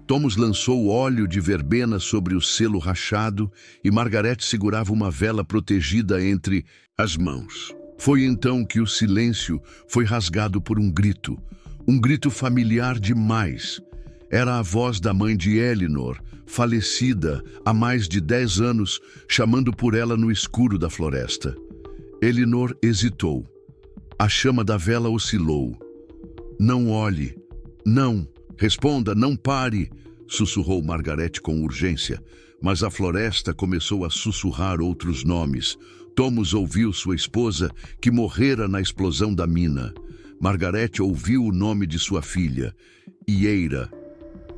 Thomas lançou óleo de verbena sobre o selo rachado e Margaret segurava uma vela protegida entre as mãos. Foi então que o silêncio foi rasgado por um grito familiar demais. Era a voz da mãe de Elinor, falecida há mais de 10 anos, chamando por ela no escuro da floresta. Elinor hesitou. A chama da vela oscilou. Não olhe. Não. Responda, não pare, sussurrou Margarete com urgência, mas a floresta começou a sussurrar outros nomes. Thomas ouviu sua esposa, que morrera na explosão da mina. Margarete ouviu o nome de sua filha, e Eira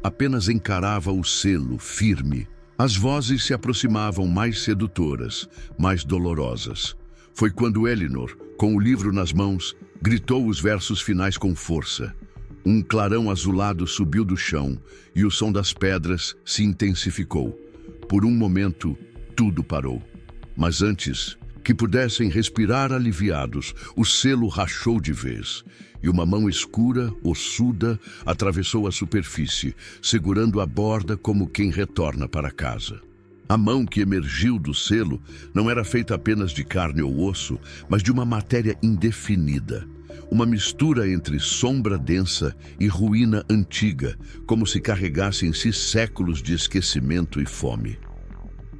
apenas encarava o selo, firme. As vozes se aproximavam mais sedutoras, mais dolorosas. Foi quando Elinor, com o livro nas mãos, gritou os versos finais com força. Um clarão azulado subiu do chão e o som das pedras se intensificou. Por um momento, tudo parou. Mas antes que pudessem respirar aliviados, o selo rachou de vez e uma mão escura, ossuda, atravessou a superfície, segurando a borda como quem retorna para casa. A mão que emergiu do selo não era feita apenas de carne ou osso, mas de uma matéria indefinida. Uma mistura entre sombra densa e ruína antiga, como se carregasse em si séculos de esquecimento e fome.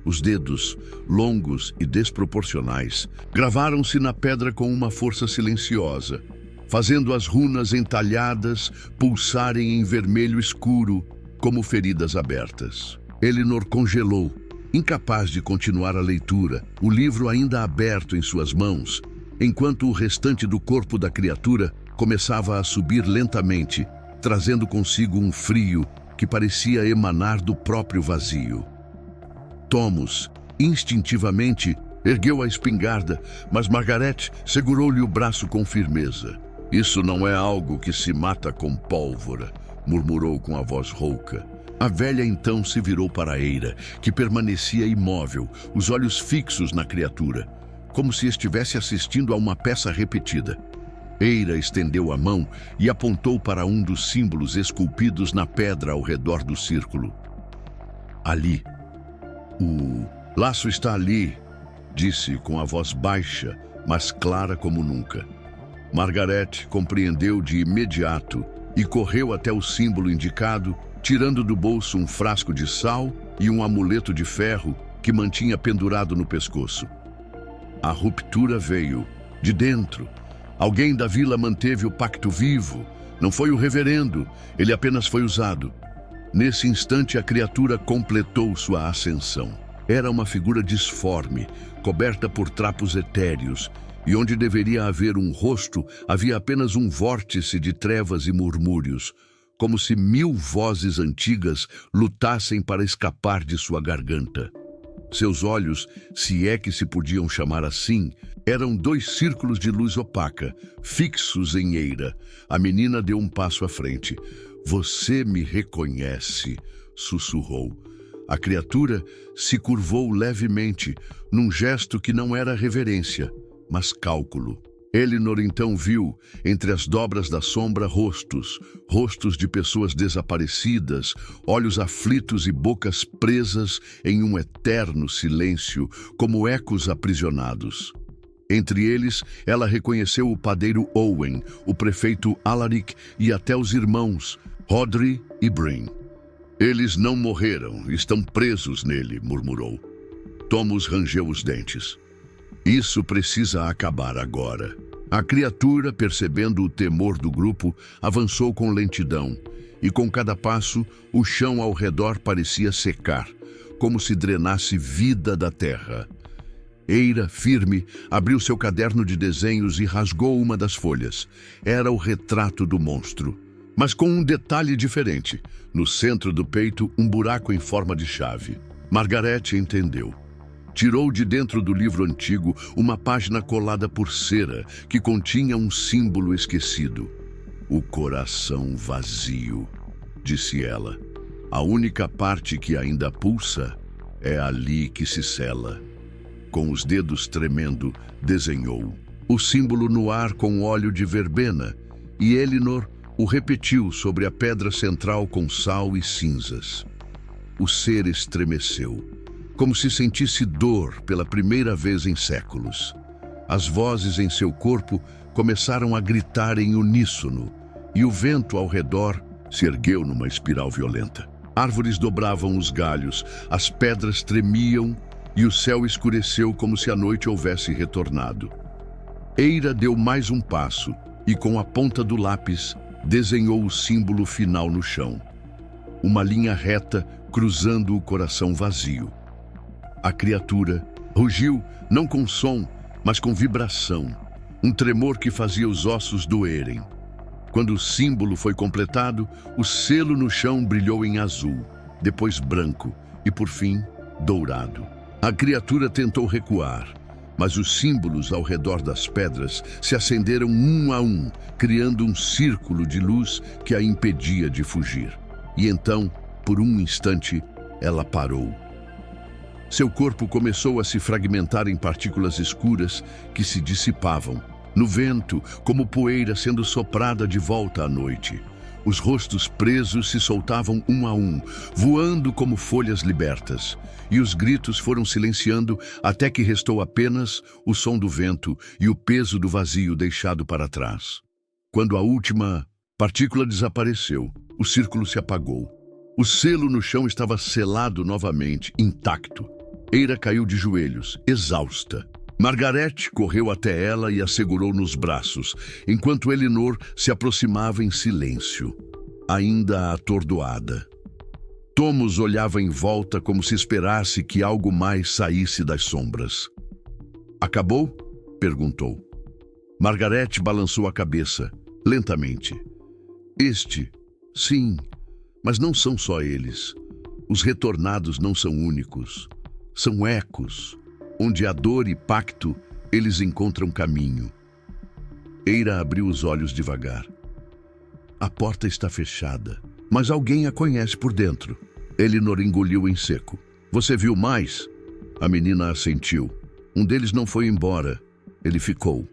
Os dedos, longos e desproporcionais, gravaram-se na pedra com uma força silenciosa, fazendo as runas entalhadas pulsarem em vermelho escuro, como feridas abertas. Elinor congelou, incapaz de continuar a leitura, o livro ainda aberto em suas mãos, enquanto o restante do corpo da criatura começava a subir lentamente, trazendo consigo um frio que parecia emanar do próprio vazio. Thomas, instintivamente, ergueu a espingarda, mas Margarete segurou-lhe o braço com firmeza. Isso não é algo que se mata com pólvora, murmurou com a voz rouca. A velha então se virou para Eira, que permanecia imóvel, os olhos fixos na criatura, como se estivesse assistindo a uma peça repetida. Eira estendeu a mão e apontou para um dos símbolos esculpidos na pedra ao redor do círculo. Ali. O laço está ali, disse com a voz baixa, mas clara como nunca. Margarete compreendeu de imediato e correu até o símbolo indicado, tirando do bolso um frasco de sal e um amuleto de ferro que mantinha pendurado no pescoço. A ruptura veio de dentro. Alguém da vila manteve o pacto vivo. Não foi o reverendo, ele apenas foi usado. Nesse instante, a criatura completou sua ascensão. Era uma figura disforme, coberta por trapos etéreos, e onde deveria haver um rosto, havia apenas um vórtice de trevas e murmúrios, como se 1000 vozes antigas lutassem para escapar de sua garganta. Seus olhos, se é que se podiam chamar assim, eram 2 círculos de luz opaca, fixos em Eira. A menina deu um passo à frente. "Você me reconhece", sussurrou. A criatura se curvou levemente, num gesto que não era reverência, mas cálculo. Elinor então viu, entre as dobras da sombra, rostos de pessoas desaparecidas, olhos aflitos e bocas presas em um eterno silêncio, como ecos aprisionados. Entre eles, ela reconheceu o padeiro Owen, o prefeito Alaric e até os irmãos, Rodri e Bryn. "Eles não morreram, estão presos nele", murmurou. Thomas rangeu os dentes. "Isso precisa acabar agora." A criatura, percebendo o temor do grupo, avançou com lentidão, e com cada passo, o chão ao redor parecia secar, como se drenasse vida da terra. Eira, firme, abriu seu caderno de desenhos e rasgou uma das folhas. Era o retrato do monstro, mas com um detalhe diferente. No centro do peito, um buraco em forma de chave. Margarete entendeu. Tirou de dentro do livro antigo uma página colada por cera que continha um símbolo esquecido. "O coração vazio", disse ela. "A única parte que ainda pulsa é ali que se sela." Com os dedos tremendo, desenhou o símbolo no ar com óleo de verbena, e Elinor o repetiu sobre a pedra central com sal e cinzas. O ser estremeceu, como se sentisse dor pela primeira vez em séculos. As vozes em seu corpo começaram a gritar em uníssono, e o vento ao redor se ergueu numa espiral violenta. Árvores dobravam os galhos, as pedras tremiam e o céu escureceu como se a noite houvesse retornado. Eira deu mais um passo e, com a ponta do lápis, desenhou o símbolo final no chão. Uma linha reta cruzando o coração vazio. A criatura rugiu, não com som, mas com vibração, um tremor que fazia os ossos doerem. Quando o símbolo foi completado, o selo no chão brilhou em azul, depois branco e, por fim, dourado. A criatura tentou recuar, mas os símbolos ao redor das pedras se acenderam um a um, criando um círculo de luz que a impedia de fugir. E então, por um instante, ela parou. Seu corpo começou a se fragmentar em partículas escuras que se dissipavam, no vento, como poeira sendo soprada de volta à noite. Os rostos presos se soltavam um a um, voando como folhas libertas, e os gritos foram silenciando até que restou apenas o som do vento e o peso do vazio deixado para trás. Quando a última partícula desapareceu, o círculo se apagou. O selo no chão estava selado novamente, intacto. Eira caiu de joelhos, exausta. Margarete correu até ela e a segurou nos braços, enquanto Elinor se aproximava em silêncio, ainda atordoada. Thomas olhava em volta como se esperasse que algo mais saísse das sombras. "Acabou?" perguntou. Margarete balançou a cabeça, lentamente. Sim, mas não são só eles. Os retornados não são únicos. São ecos. Onde há dor e pacto, eles encontram caminho. Eira abriu os olhos devagar. A porta está fechada, mas alguém a conhece por dentro. Elinor engoliu em seco. "Você viu mais?" A menina assentiu. "Um deles não foi embora. Ele ficou."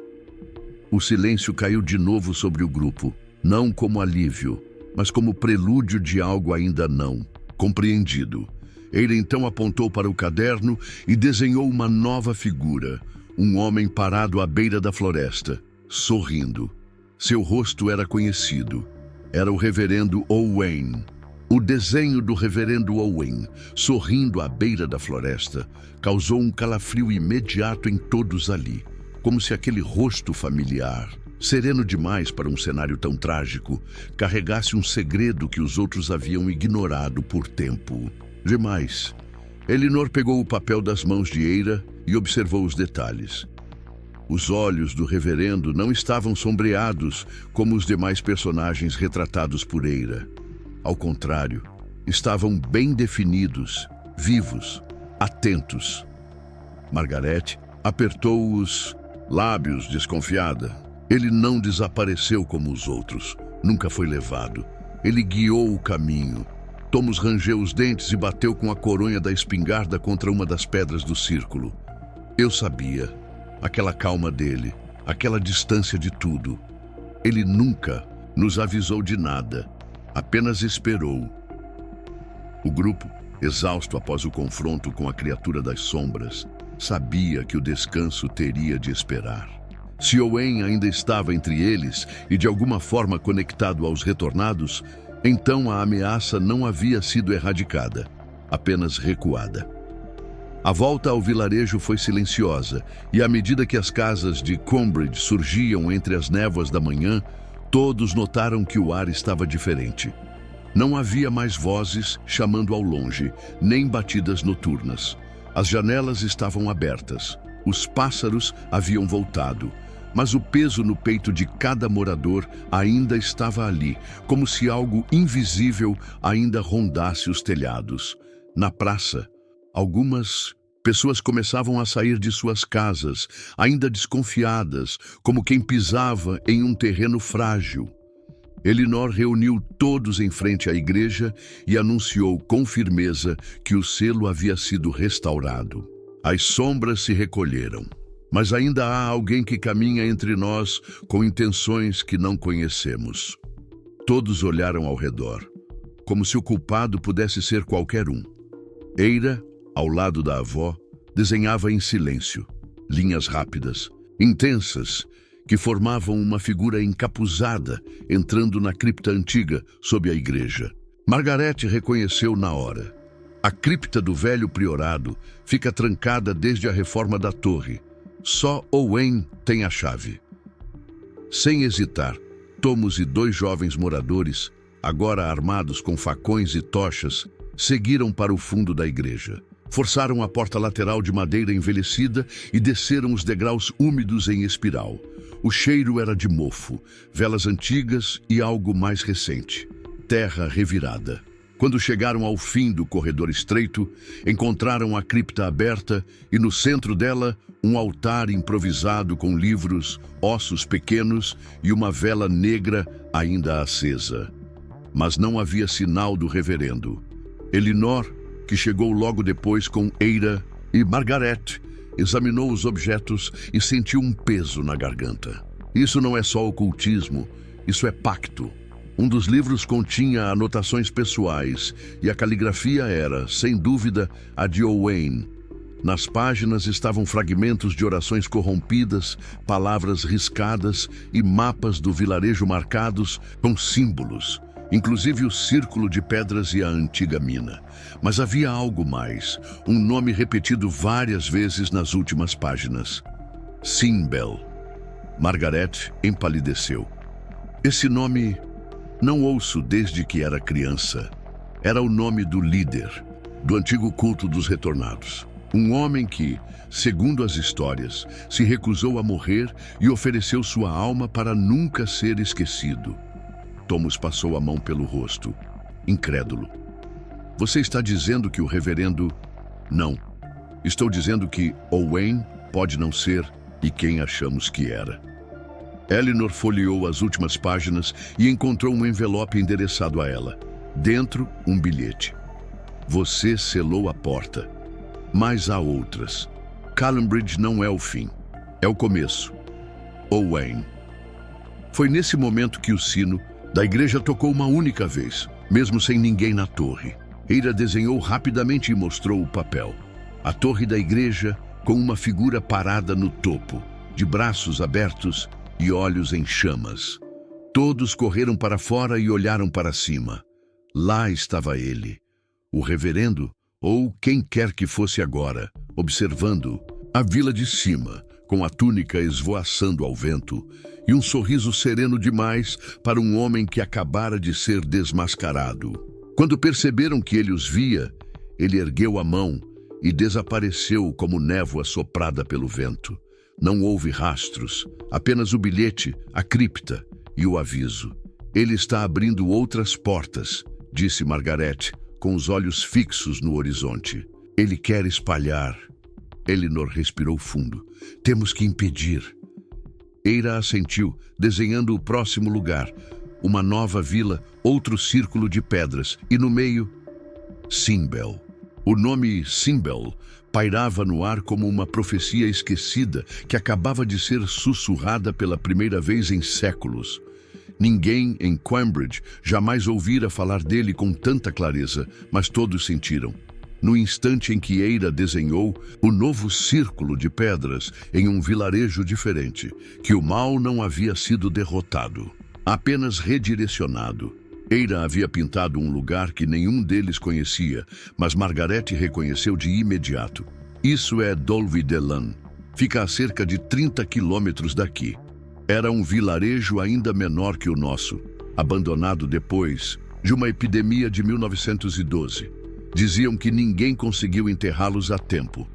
O silêncio caiu de novo sobre o grupo, não como alívio, mas como prelúdio de algo ainda não compreendido. Eira então apontou para o caderno e desenhou uma nova figura, um homem parado à beira da floresta, sorrindo. Seu rosto era conhecido. Era o reverendo Owain. O desenho do reverendo Owain, sorrindo à beira da floresta, causou um calafrio imediato em todos ali, como se aquele rosto familiar, sereno demais para um cenário tão trágico, carregasse um segredo que os outros haviam ignorado por tempo. Demais. Elinor pegou o papel das mãos de Eira e observou os detalhes. Os olhos do reverendo não estavam sombreados como os demais personagens retratados por Eira. Ao contrário, estavam bem definidos, vivos, atentos. Margarete apertou os lábios, desconfiada. Ele não desapareceu como os outros. Nunca foi levado. Ele guiou o caminho. Thomas rangeu os dentes e bateu com a coronha da espingarda contra uma das pedras do círculo. Eu sabia. Aquela calma dele, aquela distância de tudo. Ele nunca nos avisou de nada, apenas esperou. O grupo, exausto após o confronto com a criatura das sombras, sabia que o descanso teria de esperar. Se Owain ainda estava entre eles e de alguma forma conectado aos retornados, então a ameaça não havia sido erradicada, apenas recuada. A volta ao vilarejo foi silenciosa, e à medida que as casas de Combridge surgiam entre as névoas da manhã, todos notaram que o ar estava diferente. Não havia mais vozes chamando ao longe, nem batidas noturnas. As janelas estavam abertas, os pássaros haviam voltado, mas o peso no peito de cada morador ainda estava ali, como se algo invisível ainda rondasse os telhados. Na praça, algumas pessoas começavam a sair de suas casas, ainda desconfiadas, como quem pisava em um terreno frágil. Elinor reuniu todos em frente à igreja e anunciou com firmeza que o selo havia sido restaurado. As sombras se recolheram. Mas ainda há alguém que caminha entre nós com intenções que não conhecemos. Todos olharam ao redor, como se o culpado pudesse ser qualquer um. Eira, ao lado da avó, desenhava em silêncio, linhas rápidas, intensas, que formavam uma figura encapuzada entrando na cripta antiga sob a igreja. Margaret reconheceu na hora. A cripta do velho priorado fica trancada desde a reforma da torre. Só Owain tem a chave. Sem hesitar, Thomas e 2 jovens moradores, agora armados com facões e tochas, seguiram para o fundo da igreja. Forçaram a porta lateral de madeira envelhecida e desceram os degraus úmidos em espiral. O cheiro era de mofo, velas antigas e algo mais recente. Terra revirada. Quando chegaram ao fim do corredor estreito, encontraram a cripta aberta e no centro dela um altar improvisado com livros, ossos pequenos e uma vela negra ainda acesa. Mas não havia sinal do reverendo. Elinor, que chegou logo depois com Eira e Margaret, examinou os objetos e sentiu um peso na garganta. Isso não é só ocultismo, isso é pacto. Um dos livros continha anotações pessoais e a caligrafia era, sem dúvida, a de Owain. Nas páginas estavam fragmentos de orações corrompidas, palavras riscadas e mapas do vilarejo marcados com símbolos, inclusive o círculo de pedras e a antiga mina. Mas havia algo mais, um nome repetido várias vezes nas últimas páginas. Sinbel. Margaret empalideceu. Esse nome não ouço desde que era criança. Era o nome do líder, do antigo culto dos retornados. Um homem que, segundo as histórias, se recusou a morrer e ofereceu sua alma para nunca ser esquecido. Thomas passou a mão pelo rosto, incrédulo. Você está dizendo que o reverendo... Não. Estou dizendo que Owain pode não ser e quem achamos que era. Elinor folheou as últimas páginas e encontrou um envelope endereçado a ela. Dentro, um bilhete. Você selou a porta. Mas há outras. Callambridge não é o fim. É o começo. Owain. Foi nesse momento que o sino da igreja tocou uma única vez, mesmo sem ninguém na torre. Eira desenhou rapidamente e mostrou o papel. A torre da igreja com uma figura parada no topo, de braços abertos e olhos em chamas. Todos correram para fora e olharam para cima. Lá estava ele, o reverendo, ou quem quer que fosse agora, observando a vila de cima, com a túnica esvoaçando ao vento, e um sorriso sereno demais para um homem que acabara de ser desmascarado. Quando perceberam que ele os via, ele ergueu a mão e desapareceu como névoa soprada pelo vento. Não houve rastros, apenas o bilhete, a cripta e o aviso. Ele está abrindo outras portas, disse Margaret, com os olhos fixos no horizonte. Ele quer espalhar. Elinor respirou fundo. Temos que impedir. Eira assentiu, desenhando o próximo lugar. Uma nova vila, outro círculo de pedras, e no meio, Sinbel. O nome Sinbel pairava no ar como uma profecia esquecida que acabava de ser sussurrada pela primeira vez em séculos. Ninguém em Cambridge jamais ouvira falar dele com tanta clareza, mas todos sentiram. No instante em que Eira desenhou o novo círculo de pedras em um vilarejo diferente, que o mal não havia sido derrotado, apenas redirecionado. Eira havia pintado um lugar que nenhum deles conhecia, mas Margaret reconheceu de imediato. Isso é Dolvidélan. Fica a cerca de 30 quilômetros daqui. Era um vilarejo ainda menor que o nosso, abandonado depois de uma epidemia de 1912. Diziam que ninguém conseguiu enterrá-los a tempo.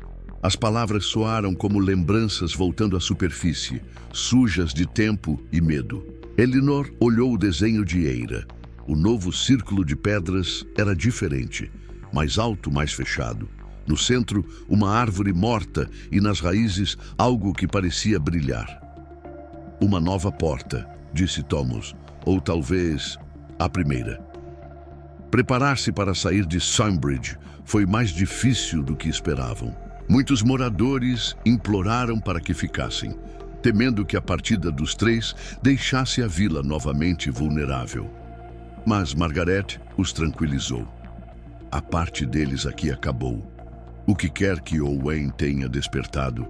As palavras soaram como lembranças voltando à superfície, sujas de tempo e medo. Elinor olhou o desenho de Eira. O novo círculo de pedras era diferente, mais alto, mais fechado. No centro, uma árvore morta e nas raízes algo que parecia brilhar. Uma nova porta, disse Thomas, ou talvez a primeira. Preparar-se para sair de Sunbridge foi mais difícil do que esperavam. Muitos moradores imploraram para que ficassem, temendo que a partida dos 3 deixasse a vila novamente vulnerável. Mas Margaret os tranquilizou. A parte deles aqui acabou. O que quer que Owain tenha despertado,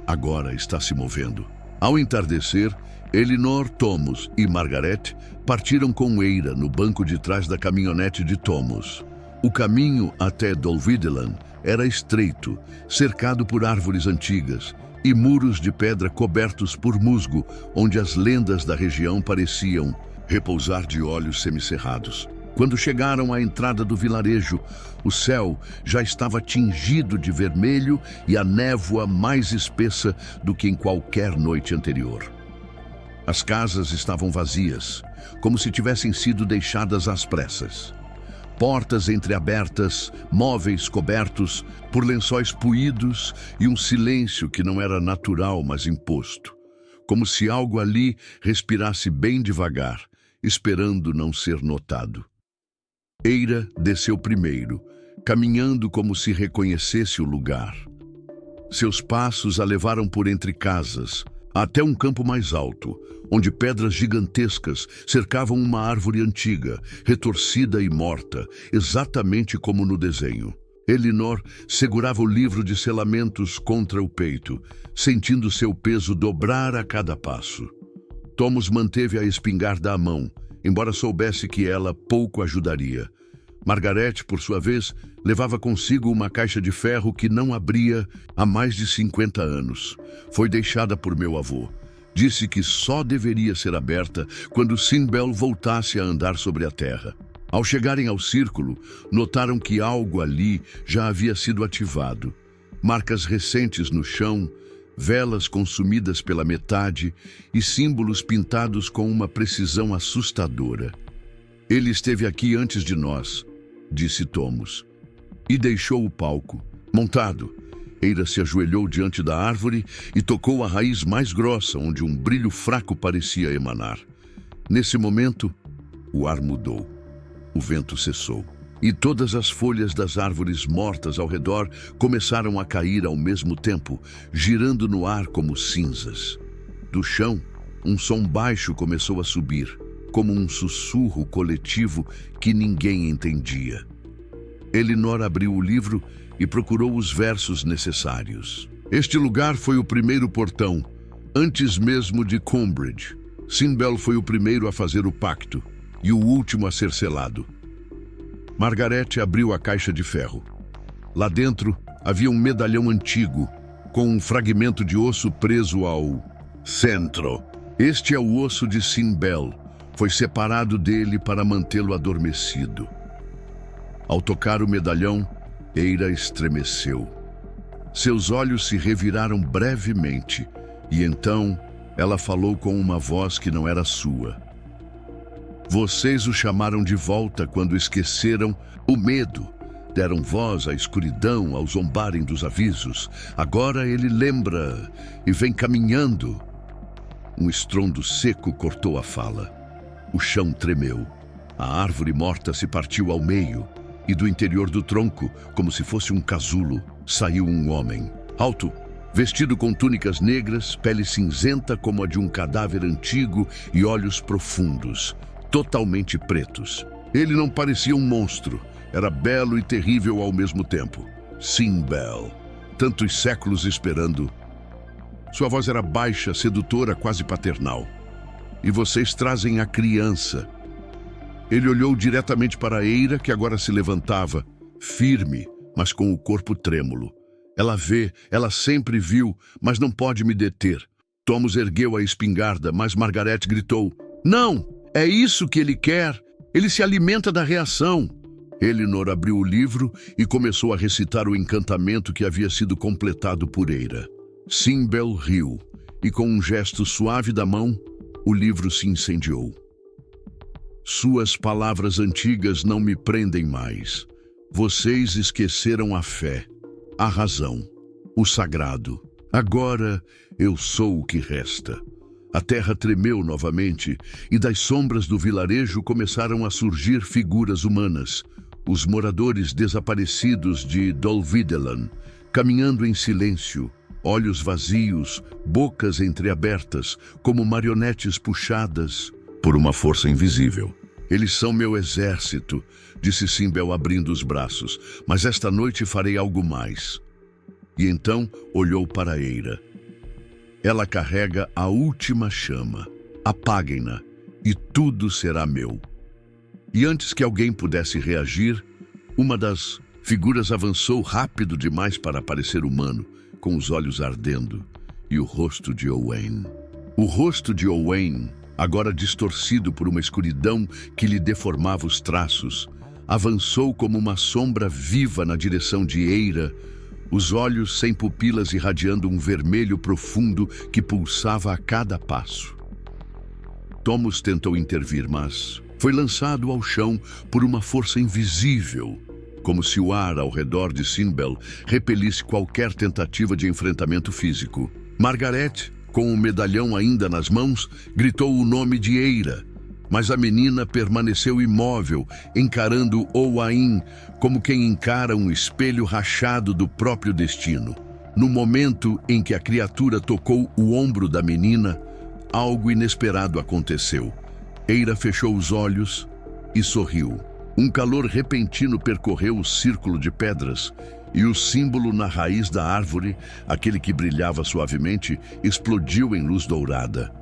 agora está se movendo. Ao entardecer, Elinor, Thomas e Margaret partiram com Eira no banco de trás da caminhonete de Thomas. O caminho até Dolvidelen era estreito, cercado por árvores antigas e muros de pedra cobertos por musgo, onde as lendas da região pareciam repousar de olhos semicerrados. Quando chegaram à entrada do vilarejo, o céu já estava tingido de vermelho e a névoa mais espessa do que em qualquer noite anterior. As casas estavam vazias, como se tivessem sido deixadas às pressas. Portas entreabertas, móveis cobertos por lençóis puídos e um silêncio que não era natural, mas imposto, como se algo ali respirasse bem devagar, esperando não ser notado. Eira desceu primeiro, caminhando como se reconhecesse o lugar. Seus passos a levaram por entre casas, até um campo mais alto, onde pedras gigantescas cercavam uma árvore antiga, retorcida e morta, exatamente como no desenho. Elinor segurava o livro de selamentos contra o peito, sentindo seu peso dobrar a cada passo. Thomas manteve a espingarda à mão, embora soubesse que ela pouco ajudaria. Margaret, por sua vez, levava consigo uma caixa de ferro que não abria há mais de 50 anos. Foi deixada por meu avô. Disse que só deveria ser aberta quando Sinbel voltasse a andar sobre a terra. Ao chegarem ao círculo, notaram que algo ali já havia sido ativado. Marcas recentes no chão, velas consumidas pela metade e símbolos pintados com uma precisão assustadora. Ele esteve aqui antes de nós, disse Thomas, e deixou o palco. Montado, Eira se ajoelhou diante da árvore e tocou a raiz mais grossa, onde um brilho fraco parecia emanar. Nesse momento, o ar mudou. O vento cessou. E todas as folhas das árvores mortas ao redor começaram a cair ao mesmo tempo, girando no ar como cinzas. Do chão, um som baixo começou a subir, como um sussurro coletivo que ninguém entendia. Elinor abriu o livro e procurou os versos necessários. Este lugar foi o primeiro portão, antes mesmo de Combridge. Sinbel foi o primeiro a fazer o pacto e o último a ser selado. Margaret abriu a caixa de ferro. Lá dentro havia um medalhão antigo, com um fragmento de osso preso ao centro. Este é o osso de Sinbel. Foi separado dele para mantê-lo adormecido. Ao tocar o medalhão, Eira estremeceu. Seus olhos se reviraram brevemente, e então ela falou com uma voz que não era sua. Vocês o chamaram de volta quando esqueceram o medo. Deram voz à escuridão ao zombarem dos avisos. Agora ele lembra e vem caminhando. Um estrondo seco cortou a fala. O chão tremeu. A árvore morta se partiu ao meio. E do interior do tronco, como se fosse um casulo, saiu um homem. Alto, vestido com túnicas negras, pele cinzenta como a de um cadáver antigo e olhos profundos, totalmente pretos. Ele não parecia um monstro. Era belo e terrível ao mesmo tempo. Sinbel. Tantos séculos esperando. Sua voz era baixa, sedutora, quase paternal. E vocês trazem a criança. Ele olhou diretamente para Eira, que agora se levantava, firme, mas com o corpo trêmulo. Ela vê, ela sempre viu, mas não pode me deter. Thomas ergueu a espingarda, mas Margaret gritou: "Não! É isso que ele quer! Ele se alimenta da reação!" Elinor abriu o livro e começou a recitar o encantamento que havia sido completado por Eira. Sinbel riu, e com um gesto suave da mão, o livro se incendiou. Suas palavras antigas não me prendem mais. Vocês esqueceram a fé, a razão, o sagrado. Agora eu sou o que resta. A terra tremeu novamente e das sombras do vilarejo começaram a surgir figuras humanas. Os moradores desaparecidos de Dolvidelen, caminhando em silêncio, olhos vazios, bocas entreabertas, como marionetes puxadas por uma força invisível. Eles são meu exército, disse Sinbel abrindo os braços, mas esta noite farei algo mais. E então olhou para Eira. Ela carrega a última chama. Apaguem-na, e tudo será meu. E antes que alguém pudesse reagir, uma das figuras avançou rápido demais para parecer humano, com os olhos ardendo, e o rosto de Owain. O rosto de Owain, agora distorcido por uma escuridão que lhe deformava os traços, avançou como uma sombra viva na direção de Eira, os olhos sem pupilas irradiando um vermelho profundo que pulsava a cada passo. Thomas tentou intervir, mas foi lançado ao chão por uma força invisível, como se o ar ao redor de Sinbel repelisse qualquer tentativa de enfrentamento físico. Margaret, com o medalhão ainda nas mãos, gritou o nome de Eira, mas a menina permaneceu imóvel, encarando Owain como quem encara um espelho rachado do próprio destino. No momento em que a criatura tocou o ombro da menina, algo inesperado aconteceu. Eira fechou os olhos e sorriu. Um calor repentino percorreu o círculo de pedras e o símbolo na raiz da árvore, aquele que brilhava suavemente, explodiu em luz dourada.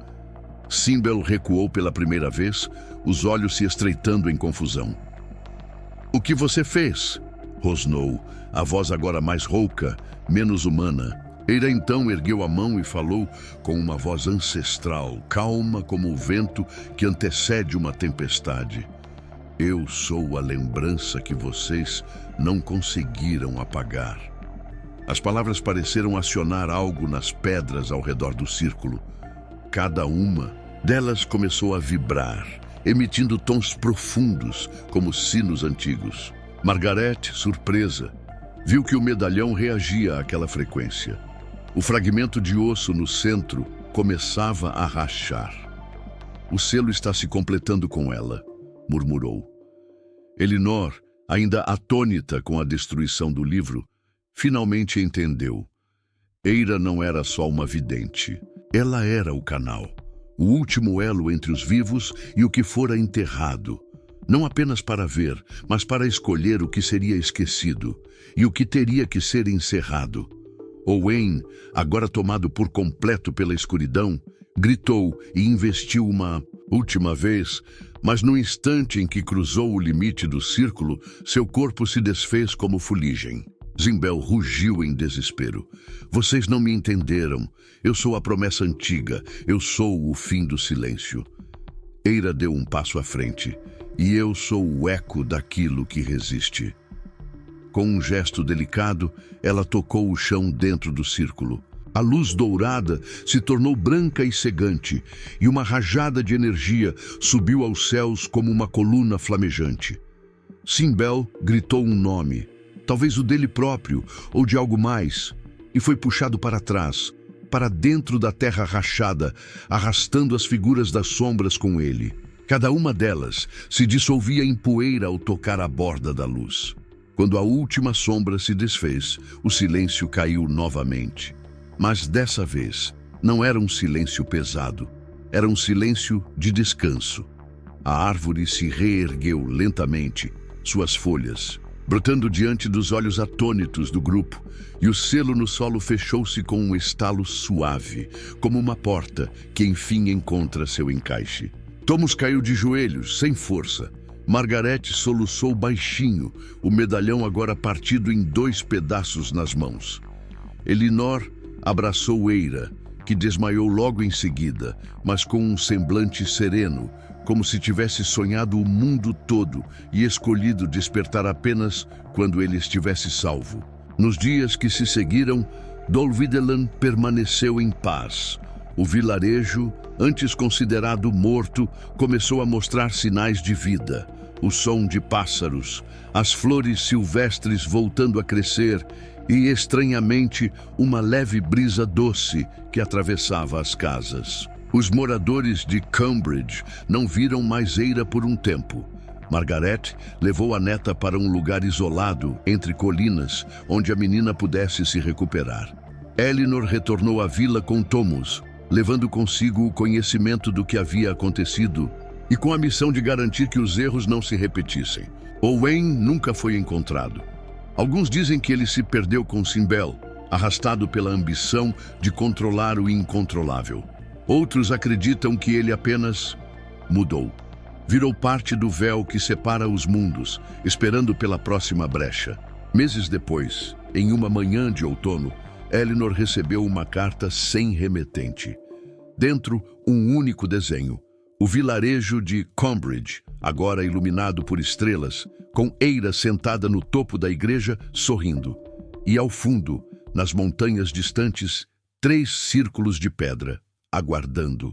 Sinbel recuou pela primeira vez, os olhos se estreitando em confusão. "O que você fez?" rosnou, a voz agora mais rouca, menos humana. Eira então ergueu a mão e falou com uma voz ancestral, calma como o vento que antecede uma tempestade. "Eu sou a lembrança que vocês não conseguiram apagar." As palavras pareceram acionar algo nas pedras ao redor do círculo. Cada uma delas começou a vibrar, emitindo tons profundos, como sinos antigos. Margaret, surpresa, viu que o medalhão reagia àquela frequência. O fragmento de osso no centro começava a rachar. "O selo está se completando com ela", murmurou. Elinor, ainda atônita com a destruição do livro, finalmente entendeu. Eira não era só uma vidente. Ela era o canal, o último elo entre os vivos e o que fora enterrado, não apenas para ver, mas para escolher o que seria esquecido e o que teria que ser encerrado. Owain, agora tomado por completo pela escuridão, gritou e investiu uma última vez, mas no instante em que cruzou o limite do círculo, seu corpo se desfez como fuligem. Sinbel rugiu em desespero. "Vocês não me entenderam. Eu sou a promessa antiga. Eu sou o fim do silêncio." Eira deu um passo à frente. "E eu sou o eco daquilo que resiste." Com um gesto delicado, ela tocou o chão dentro do círculo. A luz dourada se tornou branca e cegante, e uma rajada de energia subiu aos céus como uma coluna flamejante. Sinbel gritou um nome, talvez o dele próprio ou de algo mais, e foi puxado para trás, para dentro da terra rachada, arrastando as figuras das sombras com ele. Cada uma delas se dissolvia em poeira ao tocar a borda da luz. Quando a última sombra se desfez, o silêncio caiu novamente. Mas dessa vez, não era um silêncio pesado, era um silêncio de descanso. A árvore se reergueu lentamente, suas folhas, brotando diante dos olhos atônitos do grupo, e o selo no solo fechou-se com um estalo suave, como uma porta que enfim encontra seu encaixe. Thomas caiu de joelhos, sem força. Margaret soluçou baixinho, o medalhão agora partido em 2 pedaços nas mãos. Elinor abraçou Eira, que desmaiou logo em seguida, mas com um semblante sereno, como se tivesse sonhado o mundo todo e escolhido despertar apenas quando ele estivesse salvo. Nos dias que se seguiram, Dol Gwyddelian permaneceu em paz. O vilarejo, antes considerado morto, começou a mostrar sinais de vida. O som de pássaros, as flores silvestres voltando a crescer e, estranhamente, uma leve brisa doce que atravessava as casas. Os moradores de Cambridge não viram mais Eira por um tempo. Margaret levou a neta para um lugar isolado, entre colinas, onde a menina pudesse se recuperar. Elinor retornou à vila com Thomas, levando consigo o conhecimento do que havia acontecido e com a missão de garantir que os erros não se repetissem. Owain nunca foi encontrado. Alguns dizem que ele se perdeu com Sinbel, arrastado pela ambição de controlar o incontrolável. Outros acreditam que ele apenas mudou. Virou parte do véu que separa os mundos, esperando pela próxima brecha. Meses depois, em uma manhã de outono, Eleanor recebeu uma carta sem remetente. Dentro, um único desenho. O vilarejo de Combridge, agora iluminado por estrelas, com Eira sentada no topo da igreja, sorrindo. E ao fundo, nas montanhas distantes, 3 círculos de pedra, aguardando.